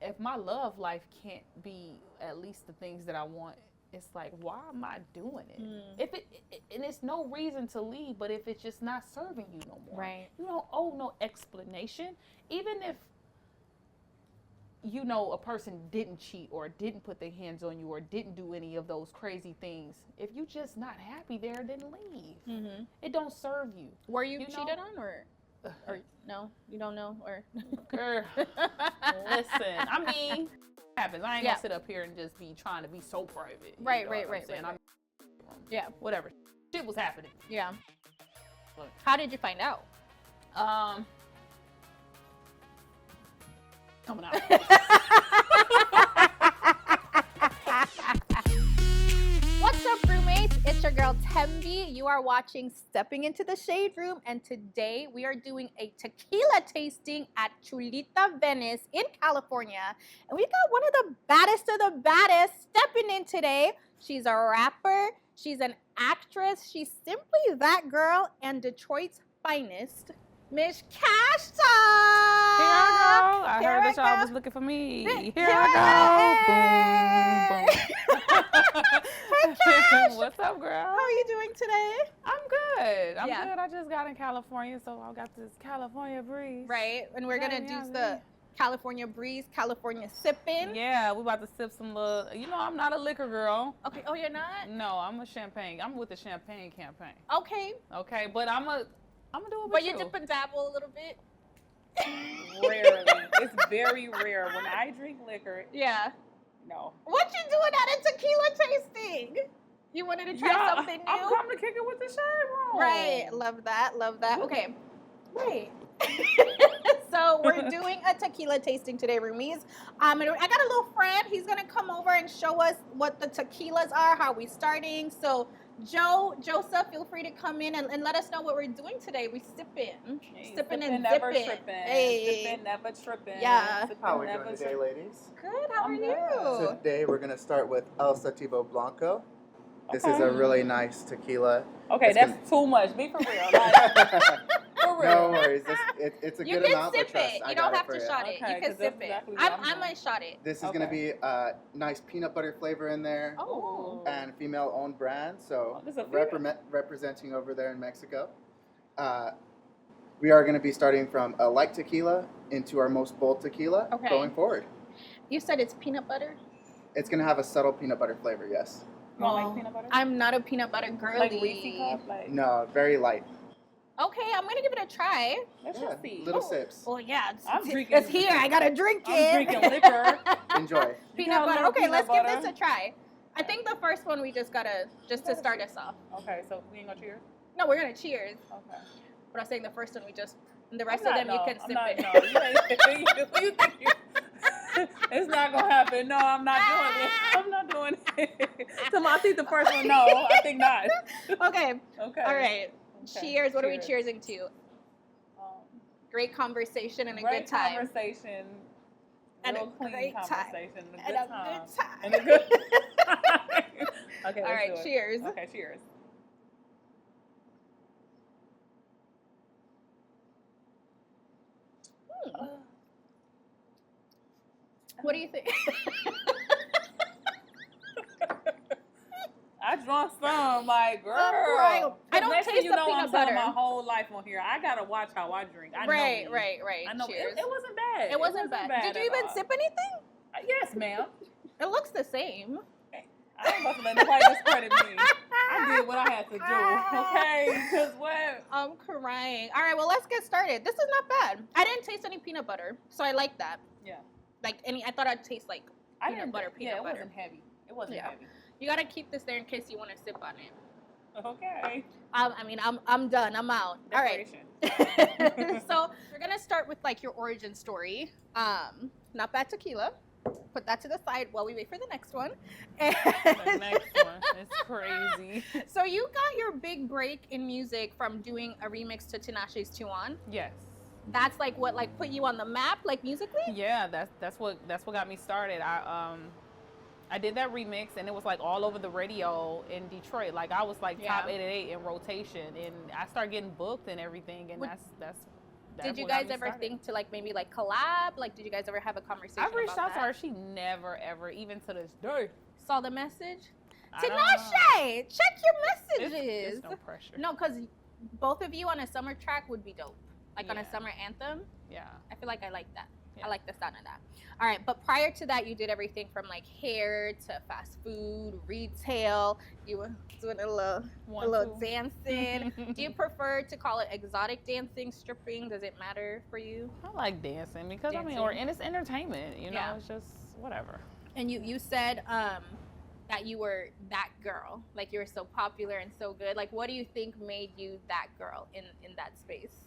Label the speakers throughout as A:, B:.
A: if my love life can't be at least the things that I want, it's like, why am I doing it? If and it's no reason to leave, but if it's just not serving you no more,
B: right?
A: You don't owe no explanation. Even if a person didn't cheat or didn't put their hands on you or didn't do any of those crazy things, if you just not happy there, then leave. It don't serve you.
B: Were you cheated on or no? You don't know or?
A: Girl, listen. I mean, happens. I ain't gonna sit up here and just be trying to be so private.
B: Right.
A: Yeah, whatever. Shit was happening.
B: Yeah. How did you find out?
A: Coming out.
B: What's up, roommates? It's your girl Tembi. You are watching Stepping Into the Shade Room, and today we are doing a tequila tasting at Chulita Venice in California. And we got one of the baddest stepping in today. She's a rapper, she's an actress, she's simply that girl and Detroit's finest, Miss Kash Doll.
A: Here I go. I heard that y'all was looking for me. Here I go. Boom, boom.
B: Hey, Kash.
A: What's up, girl?
B: How are you doing today?
A: I'm good. I'm good. I just got in California, so I got this California breeze.
B: Right, and we're gonna do the California breeze, California sipping.
A: Yeah, we about to sip some little. I'm not a liquor girl.
B: Okay. Oh, you're not?
A: No, I'm a champagne. I'm with the champagne campaign.
B: Okay.
A: Okay, but I'm gonna do it.
B: But you dip and dabble a little bit.
A: Rarely. It's very rare when I drink liquor.
B: Yeah.
A: No.
B: What you doing at a tequila tasting? You wanted to try something new?
A: I'm coming to kick it with the shade room.
B: Right. Love that. Okay. Wait. So we're doing a tequila tasting today, roomies. And I got a little friend. He's gonna come over and show us what the tequilas are, how we starting. So Joseph, feel free to come in and let us know what we're doing today. We sipping,
A: hey,
B: sipping and
A: never
B: dipping.
A: Tripping.
B: Hey.
A: Sipping, never tripping.
B: Yeah.
A: Sipping,
C: how are we doing today, ladies?
B: Good. How are you?
C: So today we're gonna start with Elsativo Blanco. This is a really nice tequila.
A: Okay, that's too much. Be for real. Like, for real.
C: No worries. It's a good amount.
B: You can sip it. You don't have to shot it.
A: Okay,
B: you can sip
A: exactly
B: it. I might shot it.
C: This is gonna be a nice peanut butter flavor in there.
B: Oh.
C: And female-owned brand. So representing over there in Mexico. We are gonna be starting from a light tequila into our most bold tequila going forward.
B: You said it's peanut butter?
C: It's gonna have a subtle peanut butter flavor. Yes.
A: You don't like peanut butter?
B: I'm not a peanut butter girly.
A: Like Reese's cup? Like...
C: No, very light.
B: Okay, I'm gonna give it a try.
A: Let's just see.
C: Little sips.
B: Oh yeah,
A: I'm drinking.
B: It's here. I gotta drink it.
A: I'm drinking liquor.
C: Enjoy.
B: Peanut butter. Okay, let's
A: butter.
B: give this a try. I think the first one we just gotta to start us off.
A: Okay, so we ain't gonna cheers?
B: No, we're gonna cheers.
A: Okay.
B: But I'm saying the first one we just. And the rest of them you can sip it.
A: No, you think it's not gonna happen. No, I'm not doing it. I'm not doing it. So I think the first one, no, I think not.
B: Okay.
A: Okay.
B: All right.
A: Okay.
B: Cheers. What are we cheersing to? Great conversation and a good time.
A: Great conversation.
B: And
A: real
B: a great
A: conversation.
B: time.
A: And a good time.
B: And
A: And a good time. Okay.
B: All right. Cheers.
A: Okay. Cheers.
B: What do you think?
A: I drunk some, like, girl.
B: I don't taste the peanut
A: I'm
B: butter.
A: my whole life on here. I gotta watch how I drink. I
B: Right.
A: I know.
B: Cheers.
A: It wasn't bad.
B: It wasn't bad. Did you even sip anything?
A: Yes, ma'am.
B: It looks the same.
A: I ain't about to let nobody discredit me. I did what I had to do, okay? Because what?
B: I'm crying. All right, well, let's get started. This is not bad. I didn't taste any peanut butter, so I like that.
A: Yeah.
B: I thought I'd taste like peanut butter.
A: It wasn't heavy. It wasn't heavy.
B: You gotta keep this there in case you want to sip on it.
A: Okay.
B: I'm done. I'm out. All right. So we're gonna start with like your origin story. Not bad tequila. Put that to the side while we wait for the next one.
A: The next one. It's crazy.
B: So you got your big break in music from doing a remix to Tinashe's 2 On.
A: Yes.
B: That's like what put you on the map, like musically?
A: Yeah, that's what got me started. I did that remix and it was like all over the radio in Detroit. Like I was like top 888 in rotation, and I started getting booked and everything, and
B: Did you guys ever think to like maybe like collab? Like, did you guys ever have a conversation?
A: I've reached out to her. She never ever, even to this day,
B: saw the message. Tinashe, check your messages.
A: It's no pressure.
B: No, because both of you on a summer track would be dope. Like on a summer anthem.
A: Yeah. I
B: feel like I like that. Yeah. I like the sound of that. All right, but prior to that, you did everything from like hair to fast food, retail. You were doing a little dancing. Do you prefer to call it exotic dancing, stripping? Does it matter for you?
A: I like dancing because and it's entertainment. You know, it's just whatever.
B: And you said that you were that girl, like you were so popular and so good. Like, what do you think made you that girl in that space?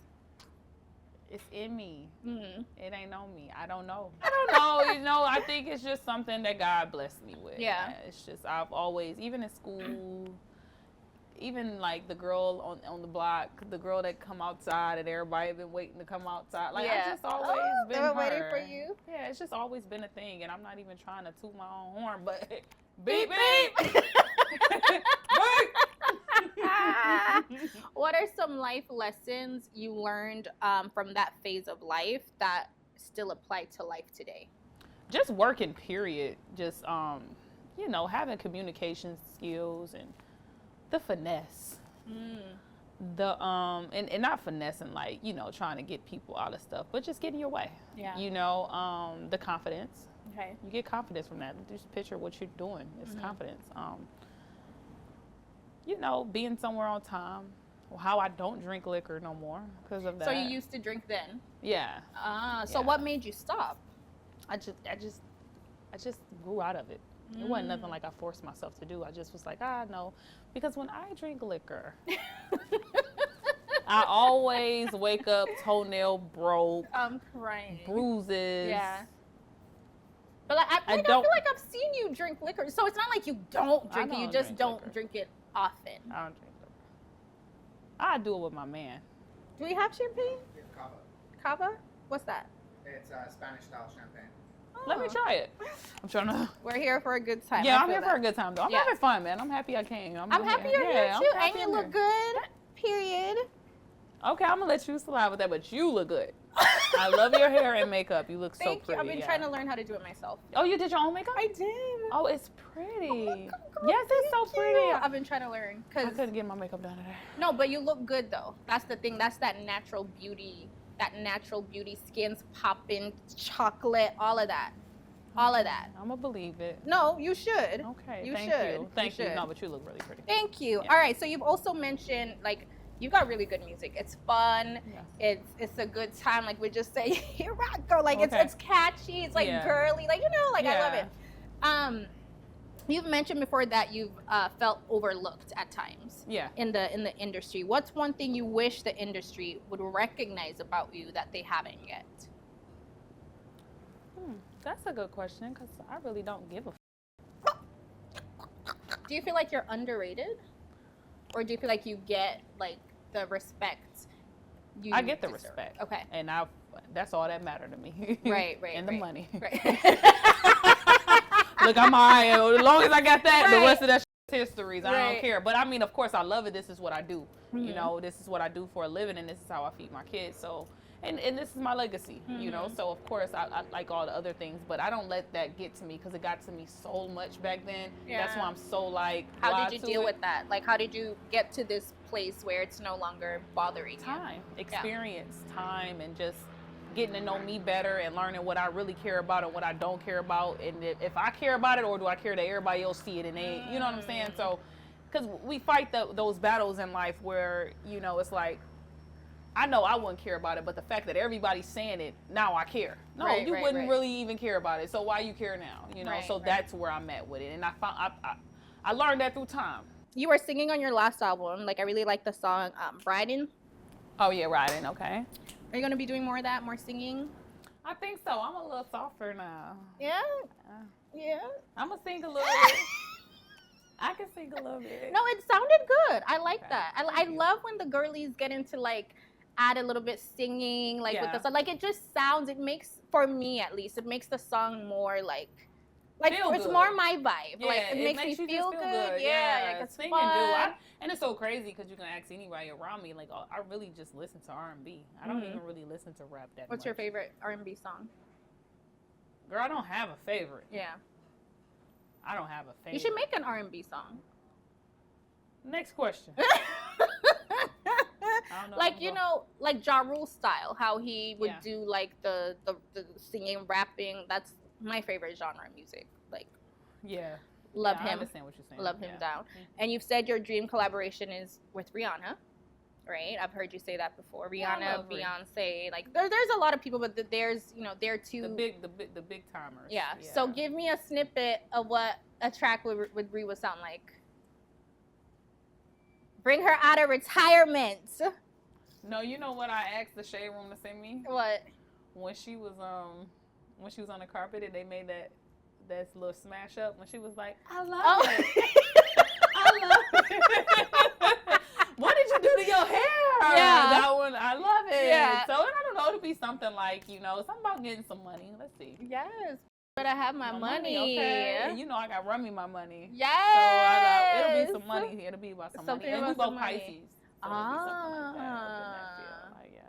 A: It's in me.
B: Mm-hmm.
A: It ain't on me. I don't know. You know, I think it's just something that God blessed me with.
B: Yeah.
A: It's just, I've always, even in school, even like the girl on the block, the girl that come outside and everybody been waiting to come outside. Like, I just always been
B: they were
A: her.
B: waiting for you?
A: Yeah, it's just always been a thing. And I'm not even trying to toot my own horn, but beep, beep. Beep.
B: What are some life lessons you learned from that phase of life that still apply to life today?
A: Just working, period. Just, you know, having communication skills and the finesse. The, and not finessing, like, you know, trying to get people out of stuff, but just getting your way.
B: Yeah.
A: You know, the confidence.
B: Okay.
A: You get confidence from that. Just picture what you're doing. It's confidence. You know, being somewhere on time. How I don't drink liquor no more because of that.
B: So you used to drink then?
A: Yeah.
B: So what made you stop?
A: I just grew out of it. It wasn't nothing like I forced myself to do. I just was like, no. Because when I drink liquor, I always wake up toenail broke.
B: I'm crying.
A: Bruises.
B: Yeah. But I feel like I've seen you drink liquor. So it's not like you don't drink it. You just don't drink it often.
A: I don't drink liquor. I do it with my man.
B: Do we have champagne?
C: Yeah, cava.
B: Cava? What's that?
C: It's Spanish-style champagne.
A: Let me try it. I'm trying to.
B: We're here for a good time.
A: Yeah, I'm here for a good time, though. I'm having fun, man. I'm happy I came.
B: I'm happy you're here, too. And you look good. Period.
A: Okay, I'm going to let you slide with that, but you look good. I love your hair and makeup. You look so pretty.
B: Thank you. I've been trying to learn how to do it myself.
A: Oh, you did your own makeup?
B: I did.
A: Oh, it's pretty. Yes, it's so pretty.
B: I've been trying to learn.
A: I couldn't get my makeup done today.
B: No, but you look good, though. That's the thing. That's that natural beauty. That natural beauty. Skin's popping, chocolate, all of that. All of that.
A: I'm going to believe it.
B: No, you should.
A: Okay,
B: you
A: thank
B: should.
A: you. Thank you. No, but you look really pretty.
B: Thank you. Yeah. All right, so you've also mentioned, like, you got really good music. It's fun. Yeah. It's a good time. Like we just say, here I go. Like it's catchy. It's like girly. Like, you know, like I love it. You've mentioned before that you've felt overlooked at times.
A: Yeah.
B: In the industry. What's one thing you wish the industry would recognize about you that they haven't yet?
A: That's a good question because I really don't give a
B: Do you feel like you're underrated? Or do you feel like you get like the respect
A: I get the respect.
B: Okay.
A: And that's all that mattered to me.
B: Right.
A: And the money.
B: Right.
A: Look, I'm all right. As long as I got that, the rest of that histories. I don't care. But I mean, of course, I love it. This is what I do. You know, this is what I do for a living, and this is how I feed my kids. So, and this is my legacy, you know. So, of course, I like all the other things, but I don't let that get to me because it got to me so much back then. Yeah. That's why I'm so like.
B: How did you deal with that? Like, how did you get to this place where it's no longer bothering you?
A: Time, experience, time, and just getting to know me better and learning what I really care about and what I don't care about, and if I care about it or do I care that everybody else see it and they, you know what I'm saying? So, because we fight those battles in life where, you know, it's like, I know I wouldn't care about it, but the fact that everybody's saying it, now I care. No, you wouldn't really even care about it. So why you care now? You know, that's where I'm at with it. And I learned that through time.
B: You were singing on your last album. Like, I really like the song Ryden.
A: Oh, yeah, Ryden. Okay.
B: Are you going to be doing more of that, more singing?
A: I think so. I'm a little softer now.
B: Yeah? Yeah.
A: I'm going to sing a little bit. I can sing a little bit.
B: No, it sounded good. I like that. I love when the girlies get into, like, add a little bit singing, like, with the song. Like, it just sounds, it makes, for me at least, it makes the song more, like Like
A: feel
B: it's
A: good.
B: more my vibe.
A: Yeah,
B: like it makes me feel good. Yeah, like it's
A: sing
B: fun.
A: and do. And it's so crazy because you can ask anybody around me. Like, oh, I really just listen to R&B. I don't even really listen to rap that much.
B: What's your favorite R&B song?
A: Girl, I don't have a favorite.
B: Yeah.
A: I don't have a favorite.
B: You should make an R&B song.
A: Next question.
B: Like, you know, like Ja Rule style, how he would do like the singing, rapping. That's my favorite genre of music. Like, love him. I
A: understand what you're saying.
B: Love him down. And you've said your dream collaboration is with Rihanna, right? I've heard you say that before. Rihanna, Beyonce, like there's a lot of people, but there's, you know, they're two.
A: The big timers.
B: Yeah. So give me a snippet of what a track with Ree would sound like. Bring her out of retirement.
A: No, you know what I asked the Shade Room to send me?
B: What?
A: When she was on the carpet and they made that little smash up when she was like, I love it. I love it. What did you do to your hair?
B: Yeah.
A: That one, I love it.
B: Yeah.
A: So I don't know, it'll be something like, you know, something about getting some money. Let's see.
B: Yes. But I have my money.
A: Okay. And you know I got run me my money.
B: Yes.
A: So it'll be some money. It'll be about some money. And we both Pisces. So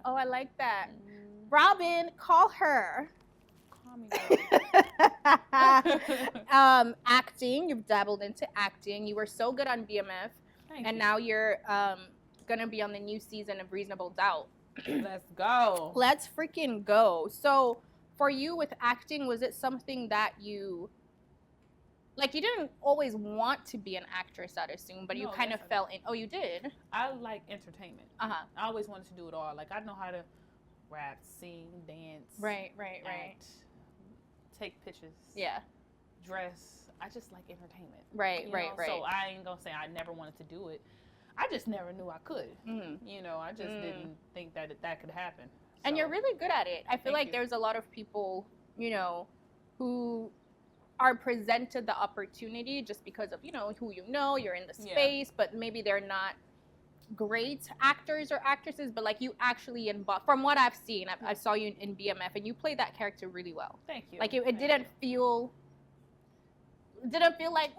B: Oh, I like that. Robin, call her.
A: Call me.
B: Acting. You've dabbled into acting. You were so good on BMF.
A: Thank
B: and
A: you.
B: now you're gonna be on the new season of Reasonable Doubt.
A: Let's go.
B: Let's freaking go. So for you with acting, was it something that you, like, you didn't always want to be an actress, I'd assume, but you kind of fell in? Oh, you did?
A: I like entertainment.
B: Uh-huh.
A: I always wanted to do it all. Like, I know how to rap, sing, dance.
B: Right.
A: Act, take pictures.
B: Yeah.
A: Dress. I just like entertainment.
B: Right.
A: So I ain't gonna say I never wanted to do it. I just never knew I could.
B: Mm-hmm.
A: You know, I just didn't think that could happen.
B: And you're really good at it. I feel like there's a lot of people, you know, who are presented the opportunity just because of, you know, who you know, you're in the space, but maybe they're not great actors or actresses, but like you actually from what I've seen, I saw you in BMF and you played that character really well.
A: Thank you.
B: Like it didn't feel like,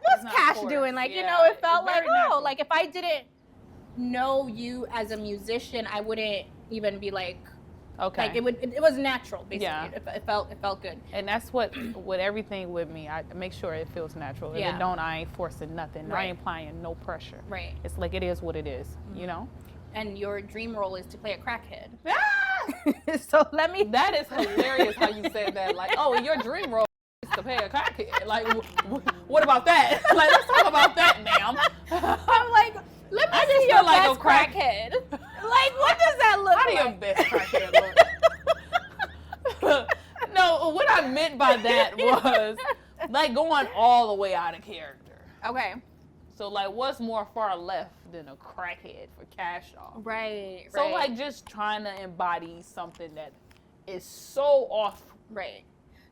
B: what's Kash doing? Like, you know, it felt like, natural. Like if I didn't know you as a musician, I wouldn't even be like, okay. Like it was natural, basically. Yeah. It felt good.
A: And that's what with everything with me, I make sure it feels natural. If it don't, I ain't forcing nothing. Right. I ain't applying no pressure.
B: Right.
A: It's like it is what it is, you know?
B: And your dream role is to play a crackhead.
A: Ah!
B: So let me.
A: That is hilarious how you said that. Like, oh, your dream role is to play a crackhead. Like, what about that? Like, let's talk about that, ma'am.
B: I'm like, let me see your best crackhead. Like, what does that look like?
A: How do your best crackhead look? No, what I meant by that was, like, going all the way out of character.
B: Okay.
A: So, like, what's more far left than a crackhead for Kash Doll?
B: Right.
A: So, like, just trying to embody something that is so off.
B: Right.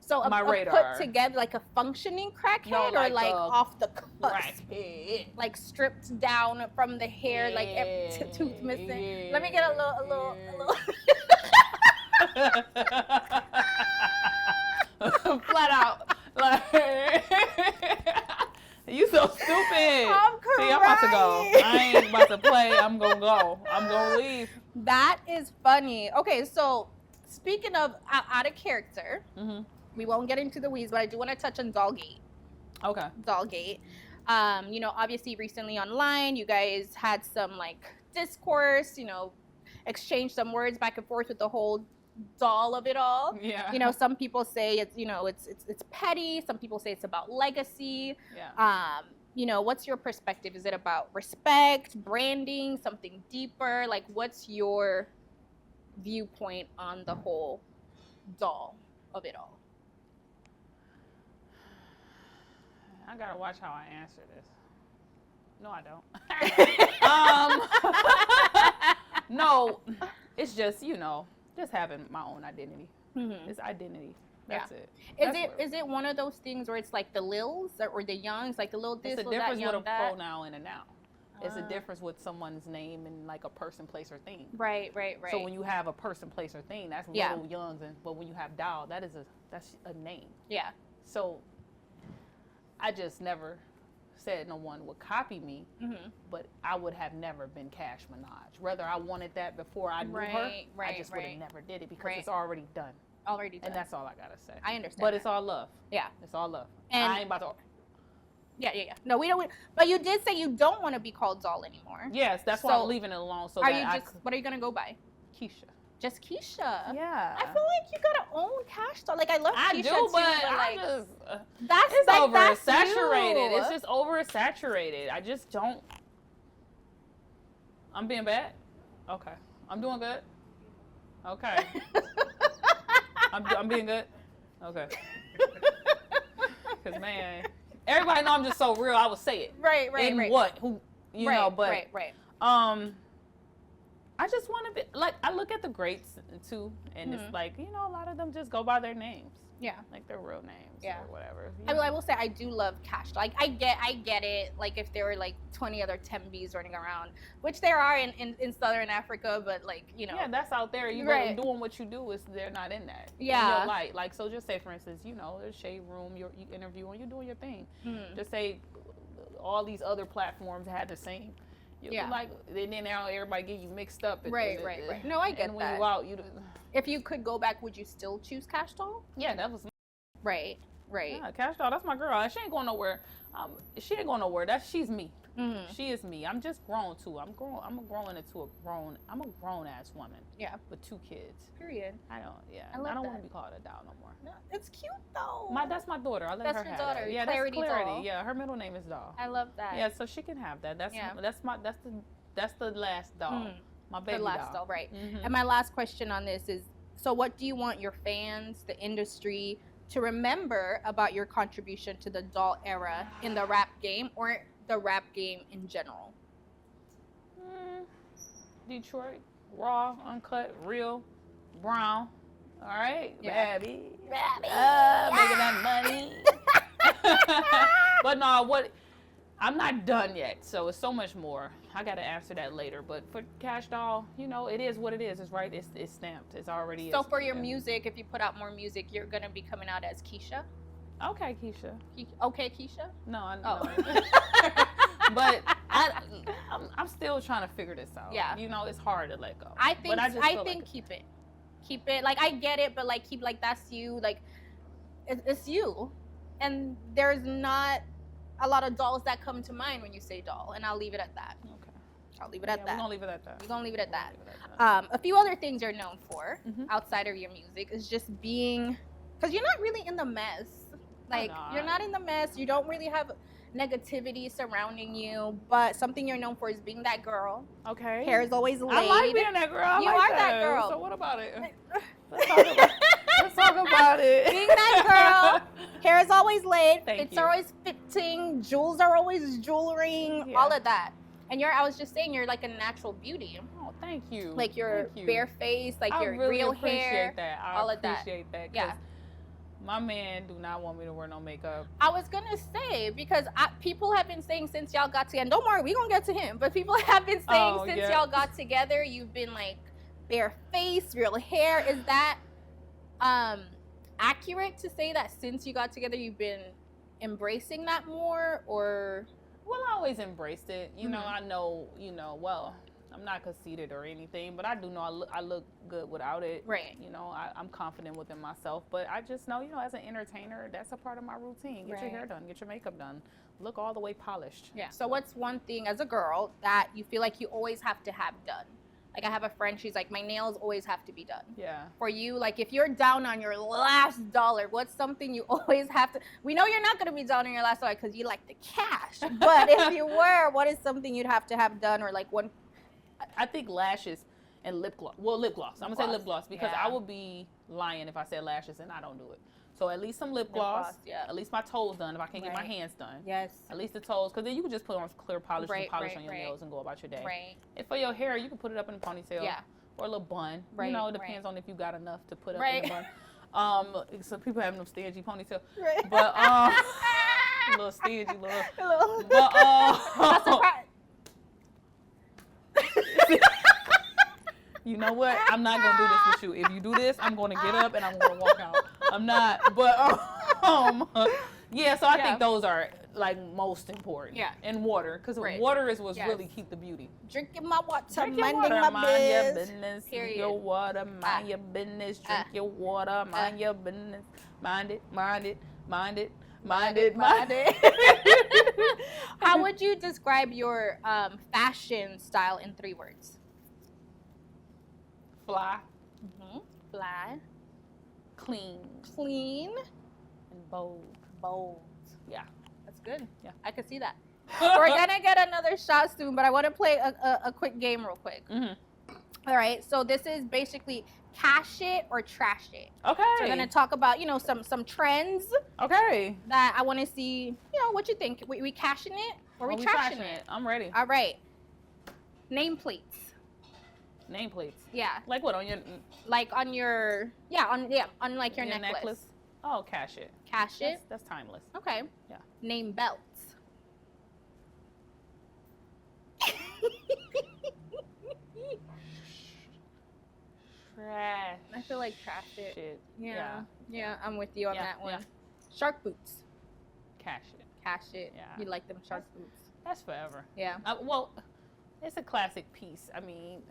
B: So
A: my radar.
B: Put together like a functioning crackhead, or like off the cusp,
A: crackhead.
B: Like stripped down from the hair, like tooth missing. Yeah. Let me get a little.
A: Flat out, like you so stupid.
B: I'm crying.
A: See, I'm about to go. I ain't about to play. I'm gonna go. I'm gonna leave.
B: That is funny. Okay, so speaking of out of character. Mm-hmm. We won't get into the weeds, but I do want to touch on Dollgate.
A: Okay.
B: Dollgate. You know, obviously recently online, you guys had some like discourse, you know, exchanged some words back and forth with the whole doll of it all.
A: Yeah.
B: You know, some people say it's, you know, it's petty. Some people say it's about legacy.
A: Yeah.
B: You know, what's your perspective? Is it about respect, branding, something deeper? Like, what's your viewpoint on the whole doll of it all?
A: I gotta watch how I answer this. No, I don't. No, it's just, you know, just having my own identity. Mm-hmm. It's identity. That's it.
B: Is it one of those things where it's like the lils or the youngs, like the little this,
A: it's a
B: little
A: difference
B: that, young,
A: with a
B: that?
A: pronoun and a noun. It's a difference with someone's name and like a person, place, or thing.
B: Right.
A: So when you have a person, place, or thing, that's little youngs, but when you have doll, that's a name.
B: Yeah.
A: So I just never said no one would copy me, but I would have never been Cash Minaj. Whether I wanted that before I knew her, I just would have never did it because it's already done.
B: Already done.
A: And that's all I gotta say.
B: I understand.
A: But it's all love.
B: Yeah.
A: It's all love.
B: And
A: I ain't about to.
B: Yeah. No, we don't. But you did say you don't want to be called Doll anymore.
A: Yes, that's why I'm leaving it alone. So
B: what are you gonna go by?
A: Keisha.
B: Just Keisha.
A: Yeah.
B: I feel like you gotta own Cash Doll. Like I love Keisha too,
A: but
B: like
A: I just
B: it's
A: like,
B: you.
A: oversaturated. It's just oversaturated. I just don't. I'm being bad. Okay. I'm doing good. Okay. I'm being good. Okay. Because man, everybody know I'm just so real. I would say it.
B: Right.
A: What? Who? You know. But
B: right.
A: I just want to be like, I look at the greats too, and it's like, you know, a lot of them just go by their names.
B: Yeah.
A: Like their real names or whatever.
B: I will say I do love Cash Doll. Like I get it. Like if there were like 20 other Tembis running around, which there are in Southern Africa, but like, you know.
A: Yeah, that's out there. You doing what you do, is they're not in that.
B: Yeah.
A: In your light. Like, so just say, for instance, you know, there's Shade Room, you interview, and you're doing your thing. Just say all these other platforms had the same. Like, and then now everybody get you mixed up.
B: Right. No, I get that.
A: And when you out,
B: if you could go back, would you still choose Cash Doll?
A: Yeah, that was.
B: Right.
A: Yeah, Cash Doll, that's my girl. She ain't going nowhere. She ain't going nowhere. She's me. She is me. I'm just grown too. I'm growing into I'm a grown ass woman.
B: Yeah.
A: With 2 kids.
B: Period.
A: I don't want to be called a doll no more.
B: No, it's cute though.
A: That's my daughter. I let her have
B: your daughter.
A: That. Yeah,
B: Clarity
A: that's Clarity.
B: Doll.
A: Yeah, her middle name is Doll.
B: I love that.
A: Yeah, so she can have that. That's the last doll. My baby
B: the last doll, right.
A: Mm-hmm.
B: And my last question on this is, so what do you want your fans, the industry, to remember about your contribution to the doll era in the rap game or the rap game in general?
A: Detroit, raw, uncut, real, brown. All right, baby. Making that money. But no, I'm not done yet, so it's so much more. I got to answer that later. But for Cash Doll, you know, it is what it is. It's right. It's stamped. It's already.
B: So for your music, if you put out more music, you're gonna be coming out as Keisha.
A: Okay, Keisha.
B: Okay, Keisha.
A: No, I know. But I'm still trying to figure this out.
B: Yeah.
A: You know, it's hard to let go.
B: I think keep it. Keep it. Like I get it, but like keep like that's you. Like it's you, and there's not a lot of dolls that come to mind when you say doll, and I'll leave it at that.
A: Okay.
B: I'll leave it at that.
A: We're gonna leave it at that.
B: We're gonna leave it at that. A few other things you're known for outside of your music is just being, because you're not really in the mess. Like you're not in the mess. You don't really have negativity surrounding you, but something you're known for is being that girl.
A: Okay.
B: Hair is always laid.
A: I like being that girl.
B: You are that girl.
A: So what about it? Let's talk about it.
B: Being that girl, hair is always laid.
A: It's
B: always fitting. Jewels are always jewelry. All of that. And I was just saying, you're like a natural beauty.
A: Oh, thank you.
B: Like your bare face, like your
A: really
B: real
A: appreciate
B: hair.
A: That.
B: All of that.
A: Appreciate that.
B: Yeah.
A: My man do not want me to wear no makeup.
B: I was gonna say, because people have been saying since y'all got together, don't worry, we gonna get to him, but people have been saying since y'all got together, you've been like bare face, real hair. Is that accurate to say that since you got together you've been embracing that more, or?
A: Well, I always embraced it. You know, I know, well, I'm not conceited or anything, but I do know I look good without it.
B: Right.
A: You know, I'm confident within myself, but I just know, as an entertainer, that's a part of my routine. Get your hair done, get your makeup done, look all the way polished.
B: Yeah. So what's one thing as a girl that you feel like you always have to have done? Like I have a friend, she's like, my nails always have to be done.
A: Yeah.
B: For you, like if you're down on your last dollar, what's something you always have to, we know you're not going to be down on your last dollar because you like the cash, but if you were, what is something you'd have to have done, or like one?
A: I think lashes and lip gloss. Well, lip gloss. I'm going to say lip gloss because I would be lying if I said lashes and I don't do it. So at least some lip gloss. Yeah. At least my toes done if I can't get my hands done.
B: Yes.
A: At least the toes, because then you can just put on clear polish and polish on your nails and go about your day.
B: Right.
A: And for your hair, you can put it up in a ponytail.
B: Yeah.
A: Or a little bun.
B: Right.
A: You know, it depends on if you got enough to put up in a bun. So people have them stingy ponytail. Right. But a little stingy, little. But you know what? I'm not gonna do this with you. If you do this, I'm gonna get up and I'm gonna walk out. I'm not. But Yeah, so I think those are like most important.
B: Yeah.
A: And water, because water is what's really keep the beauty.
B: Drinking my water,
A: Drink your
B: minding
A: water,
B: my
A: mind your
B: biz.
A: business.
B: Period.
A: Drink your water, mind your business. Drink your water, mind your business. Mind it, mind it, mind it, mind it, mind it.
B: How would you describe your fashion style in 3 words?
A: Fly.
B: Fly.
A: Clean.
B: Clean.
A: And bold.
B: Bold.
A: Yeah.
B: That's good.
A: Yeah.
B: I could see that. We're going to get another shot soon, but I want to play a quick game real quick. All right. So this is basically cash it or trash it.
A: Okay.
B: So we're going to talk about, some trends.
A: Okay.
B: That I want to see, what you think. We cashing it or we trashing it?
A: I'm ready.
B: All right. Nameplates.
A: Nameplates.
B: Yeah.
A: Like what, on your...
B: Like on your, on like your necklace.
A: Oh, cash it.
B: Cash it?
A: That's timeless.
B: Okay.
A: Yeah.
B: Name belts.
A: Trash.
B: I feel like trash it.
A: Shit.
B: Yeah, I'm with you on that one.
A: Yeah.
B: Shark boots.
A: Cash it.
B: Cash it.
A: Yeah.
B: You like them shark boots.
A: That's forever.
B: Yeah.
A: Well, it's a classic piece. I mean,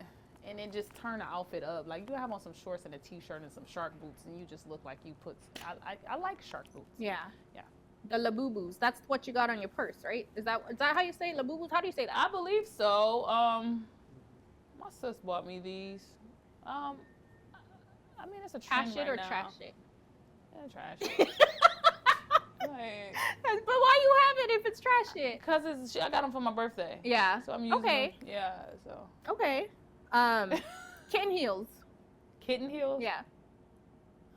A: and then just turn the outfit up. Like, you have on some shorts and a t-shirt and some shark boots, and you just look like you put... I like shark boots.
B: Yeah.
A: Yeah.
B: The Labubus. That's what you got on your purse, right? Is that how you say Labubus? How do you say that?
A: I believe so. My sis bought me these. I mean, it's a trend
B: Cash it
A: right
B: or
A: now.
B: trash it?
A: Yeah, trash it. Like,
B: but why you have it if it's trash it?
A: Because I got them for my birthday.
B: Yeah.
A: So I'm using
B: them.
A: Yeah, so.
B: Okay. Kitten heels.
A: Kitten heels?
B: Yeah.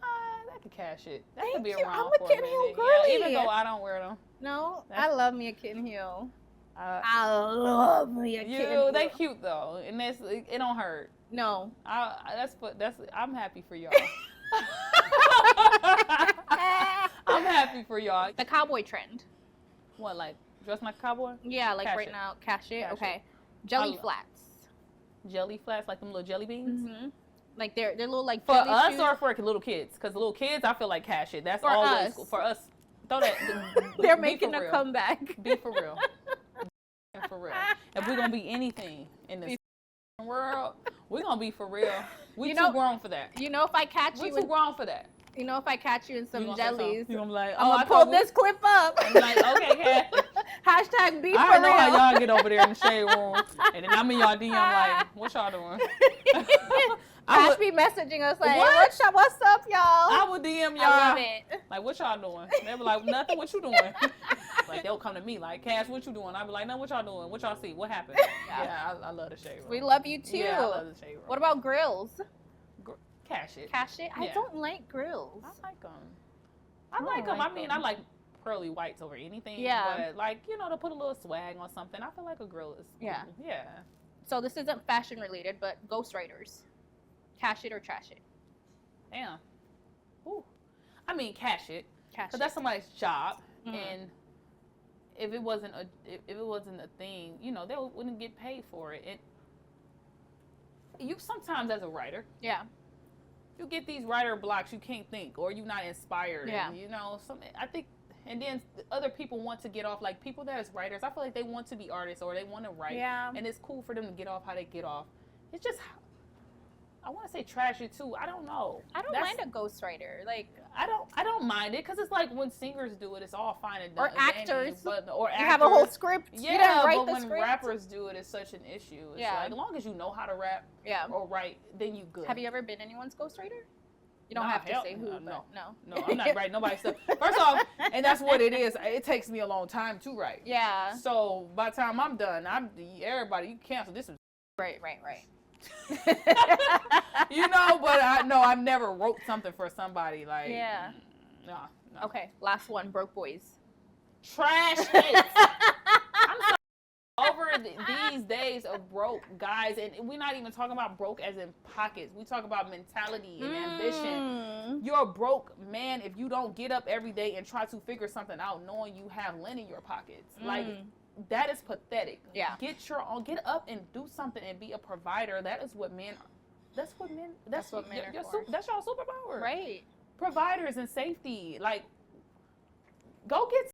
A: That could cash it. That
B: Thank
A: could be
B: you.
A: around
B: I'm a
A: for
B: kitten
A: a
B: heel
A: minute.
B: girly.
A: Yeah, even though I don't wear them.
B: No,
A: That's-
B: I love me a kitten heel.
A: I
B: love me a kitten heel.
A: They cute though, and it don't hurt.
B: No.
A: I'm happy for y'all. I'm happy for y'all.
B: The cowboy trend.
A: What, like dress like a cowboy?
B: Yeah, like
A: Cash
B: right
A: it.
B: now, cash it.
A: Cash
B: Okay.
A: it.
B: Jelly flats.
A: Jelly flats, like them little jelly beans.
B: Like they're little like
A: For
B: jelly
A: us
B: shoes.
A: or for little kids? Because little kids, I feel like cash it. That's
B: For
A: always
B: us.
A: cool. For us. Throw that.
B: They're
A: be
B: making
A: for
B: a
A: real.
B: comeback.
A: Be for real. For real. If we're gonna be anything in this world, we're gonna be for real. We too grown for that.
B: You know, if I catch
A: We're
B: you,
A: too grown for that.
B: you know, if I catch you in some
A: You gonna say something?
B: jellies,
A: You gonna be like,
B: I'm
A: oh,
B: gonna
A: I
B: pull
A: thought
B: this clip up.
A: I'm like, okay, Kat.
B: Hashtag be
A: I
B: for
A: already know
B: real.
A: how y'all get over there in the shade room, and then I'm in y'all DM like, what y'all doing?
B: Cash be messaging us like,
A: What?
B: what's up, y'all?
A: I would DM y'all.
B: I love it.
A: Like, what y'all doing? They be like, nothing. What you doing? Like, they'll come to me like, Cash, what you doing? I be like, no, what y'all doing? What y'all see? What happened? Yeah, I love the shade room.
B: We love you too.
A: Yeah, I love the shade room.
B: What about grills?
A: Cash it.
B: Cash it? I
A: Yeah.
B: don't like grills.
A: I like them. I mean, I like pearly whites over anything.
B: Yeah.
A: But, like, to put a little swag on something, I feel like a grill is cool.
B: Yeah.
A: Yeah.
B: So this isn't fashion related, but ghostwriters. Cash it or trash it?
A: Damn. Ooh. I mean, cash it.
B: Cash
A: Because
B: it.
A: that's somebody's job. And if it wasn't a thing, they wouldn't get paid for it. You sometimes as a writer,
B: Yeah.
A: you get these writer blocks, you can't think, or you're not inspired.
B: Yeah.
A: And, I think, and then other people want to get off, like people that is writers, I feel like they want to be artists or they want to write.
B: Yeah.
A: And it's cool for them to get off how they get off. It's just, I want to say trash it too. I don't know.
B: I don't mind a ghostwriter. Like,
A: I don't mind it because it's like when singers do it, it's all fine and
B: or
A: dandy,
B: actors.
A: Or
B: you have a whole script.
A: Yeah,
B: you didn't write
A: but
B: the
A: when
B: script.
A: rappers do it, it's such an issue. It's like, as long as you know how to rap or write, then you good.
B: Have you ever been anyone's ghostwriter? You don't
A: Nah,
B: have to
A: hell
B: say who,
A: no,
B: but
A: no, I'm not writing nobody's stuff. First off, and that's what it is. It takes me a long time to write.
B: Yeah.
A: So by the time I'm done, everybody, you cancel this.
B: Right.
A: But I've never wrote something for somebody like.
B: Yeah.
A: No.
B: Okay, last one. Broke boys.
A: Trash hits. I'm so over these days of broke guys, and we're not even talking about broke as in pockets. We talk about mentality and ambition. You're a broke man if you don't get up every day and try to figure something out, knowing you have lint in your pockets. Like, that is pathetic.
B: Yeah.
A: Get up and do something and be a provider. That's what men are for.
B: That's your superpower.
A: Right. Providers and safety. Like, Go get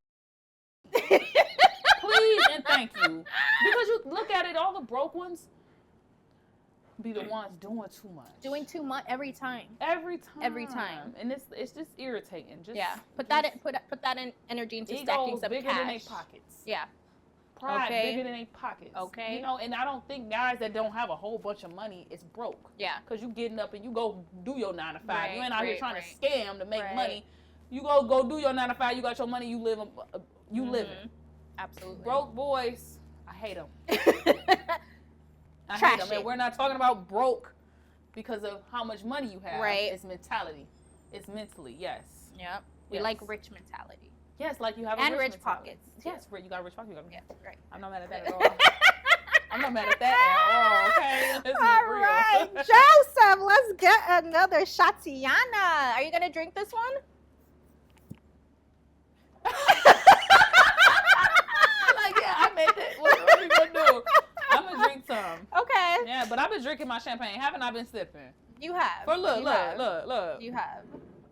A: please and thank you. Because you look at it, all the broke ones be the ones doing too much.
B: Doing too much every time.
A: Every time.
B: Every time.
A: And it's just irritating. Just
B: Put that in energy into stacking some
A: bigger
B: cash.
A: than their pockets.
B: Yeah.
A: Pride bigger than their pockets.
B: Okay.
A: You know, and I don't think guys that don't have a whole bunch of money is broke.
B: Yeah.
A: Because you getting up and you go do your 9 to 5.
B: Right,
A: You ain't out here trying to scam to make
B: Right.
A: money. You go do your 9 to 5. You got your money. You live. You living.
B: Absolutely.
A: Broke boys. I hate them. I
B: Trash
A: hate them. And we're not talking about broke because of how much money you have.
B: Right.
A: It's mentality. It's mentally. Yes.
B: Yep. We
A: Yes.
B: like rich mentality.
A: Yes, like you have
B: and
A: a
B: rich
A: mentality.
B: pockets.
A: Yes, you got rich pockets.
B: Yeah, right.
A: I'm not mad at that at all. I'm not mad at that at all. Okay. Let's be
B: All
A: real.
B: right, Joseph, let's get another Shatiana. Are you gonna drink this one?
A: Like, yeah, I made that. What are we gonna do? I'm gonna drink some.
B: Okay.
A: Yeah, but I've been drinking my champagne. Haven't I been sipping?
B: You have.
A: But look.
B: You have.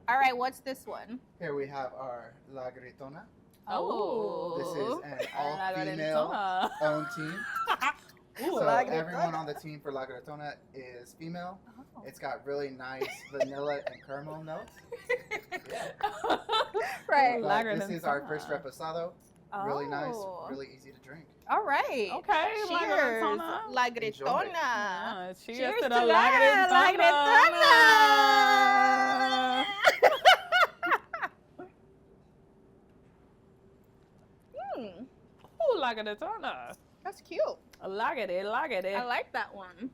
B: All right, what's this one?
C: Here we have our La Gritona.
A: Oh.
C: This is an all-female owned team.
A: Ooh,
C: So
B: La Gritona.
C: everyone on the team for La Gritona is female.
B: Oh.
C: It's got really nice vanilla and caramel notes.
B: Right.
A: La
C: But this is our
A: Gritona.
C: first reposado. Really nice,
B: Oh.
C: really easy to drink.
B: All right.
A: Okay. La
B: Cheers.
A: Gritona.
B: La
C: Enjoy.
A: Cheers
B: Gritona.
A: to the
B: to
A: La
B: La
A: Gritona. Ooh, La Gritona.
B: That's cute.
A: I like it.
B: I like that one.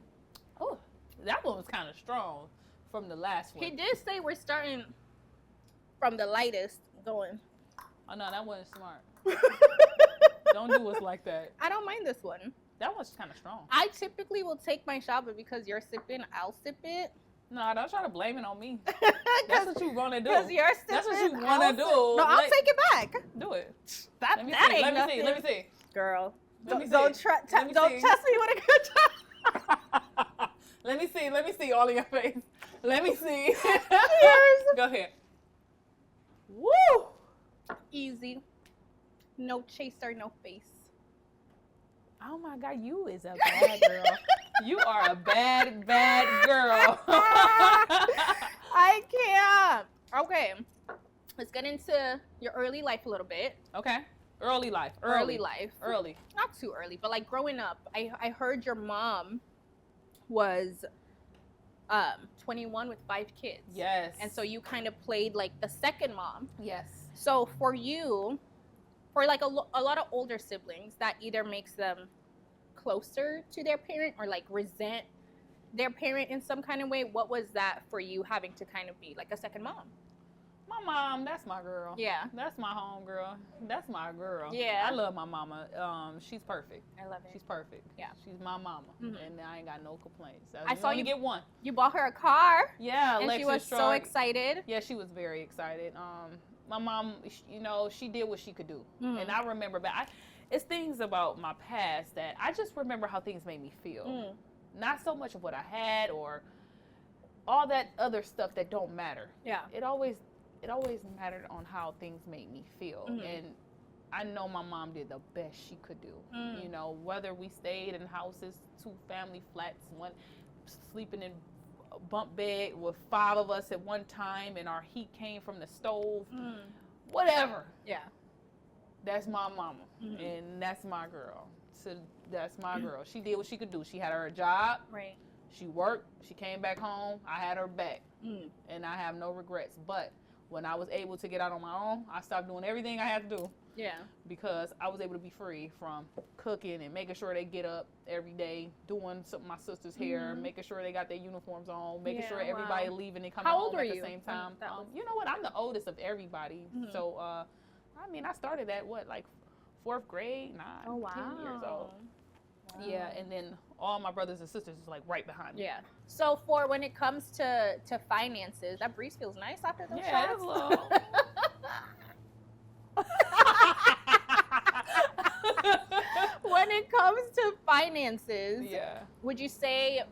A: Oh, that one was kind of strong from the last one.
B: He did say we're starting from the lightest going.
A: Oh, no, that wasn't smart. Don't do us like that.
B: I don't mind this one.
A: That one's kind of strong.
B: I typically will take my shot, but because you're sipping, I'll sip it.
A: No, don't try to blame it on me. That's what you want to do.
B: Because you're sipping.
A: That's what you want to do.
B: No, I'll
A: Like,
B: take it back.
A: do it.
B: That
A: Let me
B: ain't
A: see.
B: nothing.
A: Let me see.
B: Girl,
A: Let me
B: don't
A: see.
B: try.
A: Let me
B: Don't
A: see.
B: test me with a good job.
A: Let me see all in your face. Let me see.
B: Cheers.
A: Go ahead. Woo!
B: Easy. No chaser, no face.
A: Oh my God, you is a bad girl. You are a bad, bad girl.
B: I can't. Okay. Let's get into your early life a little bit.
A: Okay. Early life.
B: Early life.
A: Early.
B: Not too early, but like growing up, I heard your mom was 21 with 5 kids.
A: Yes.
B: And so you kind of played like the second mom.
A: Yes.
B: So for you, for like a lot of older siblings, that either makes them closer to their parent or like resent their parent in some kind of way. What was that for you, having to kind of be like a second mom?
A: My mom, that's my girl.
B: Yeah.
A: That's my home girl. That's my girl.
B: Yeah.
A: I love my mama. She's perfect.
B: I love it.
A: She's perfect.
B: Yeah.
A: She's my mama.
B: Mhm.
A: And I ain't got no complaints.
B: I saw you
A: get one.
B: You bought her a car.
A: Yeah,
B: And
A: Lexus
B: she was so
A: truck.
B: excited.
A: Yeah, she was very excited. My mom, you know, she did what she could do.
B: Mhm.
A: And I remember back, it's things about my past that I just remember how things made me feel.
B: Mm.
A: Not so much of what I had or all that other stuff that don't matter.
B: Yeah.
A: It always mattered on how things made me feel.
B: Mhm.
A: And I know my mom did the best she could do.
B: Mm.
A: You know, whether we stayed in houses, 2 family flats, one sleeping in a bunk bed with 5 of us at one time and our heat came from the stove,
B: Mm.
A: whatever.
B: Yeah.
A: That's my mama.
B: Mhm.
A: And that's my girl. So that's my girl. She did what she could do. She had her job.
B: Right.
A: She worked. She came back home. I had her back.
B: Mm.
A: And I have no regrets. But when I was able to get out on my own, I stopped doing everything I had to do
B: Yeah.
A: because I was able to be free from cooking and making sure they get up every day, doing some of my sister's hair,
B: Mhm.
A: making sure they got their uniforms on, making
B: Yeah,
A: sure everybody
B: wow.
A: leaving and coming
B: How
A: home
B: old were
A: at the
B: you
A: same
B: when
A: time.
B: that was-
A: You know what? I'm the oldest of everybody.
B: Mhm.
A: So, I mean, I started at like 4th grade, 9,
B: Oh, wow.
A: 10 years old.
B: Wow.
A: Yeah, and then all my brothers and sisters is like right behind me.
B: Yeah. So for when it comes to finances, that breeze feels nice after those
A: Yeah,
B: shots.
A: it's a little.
B: When it comes to finances,
A: Yeah.
B: would you say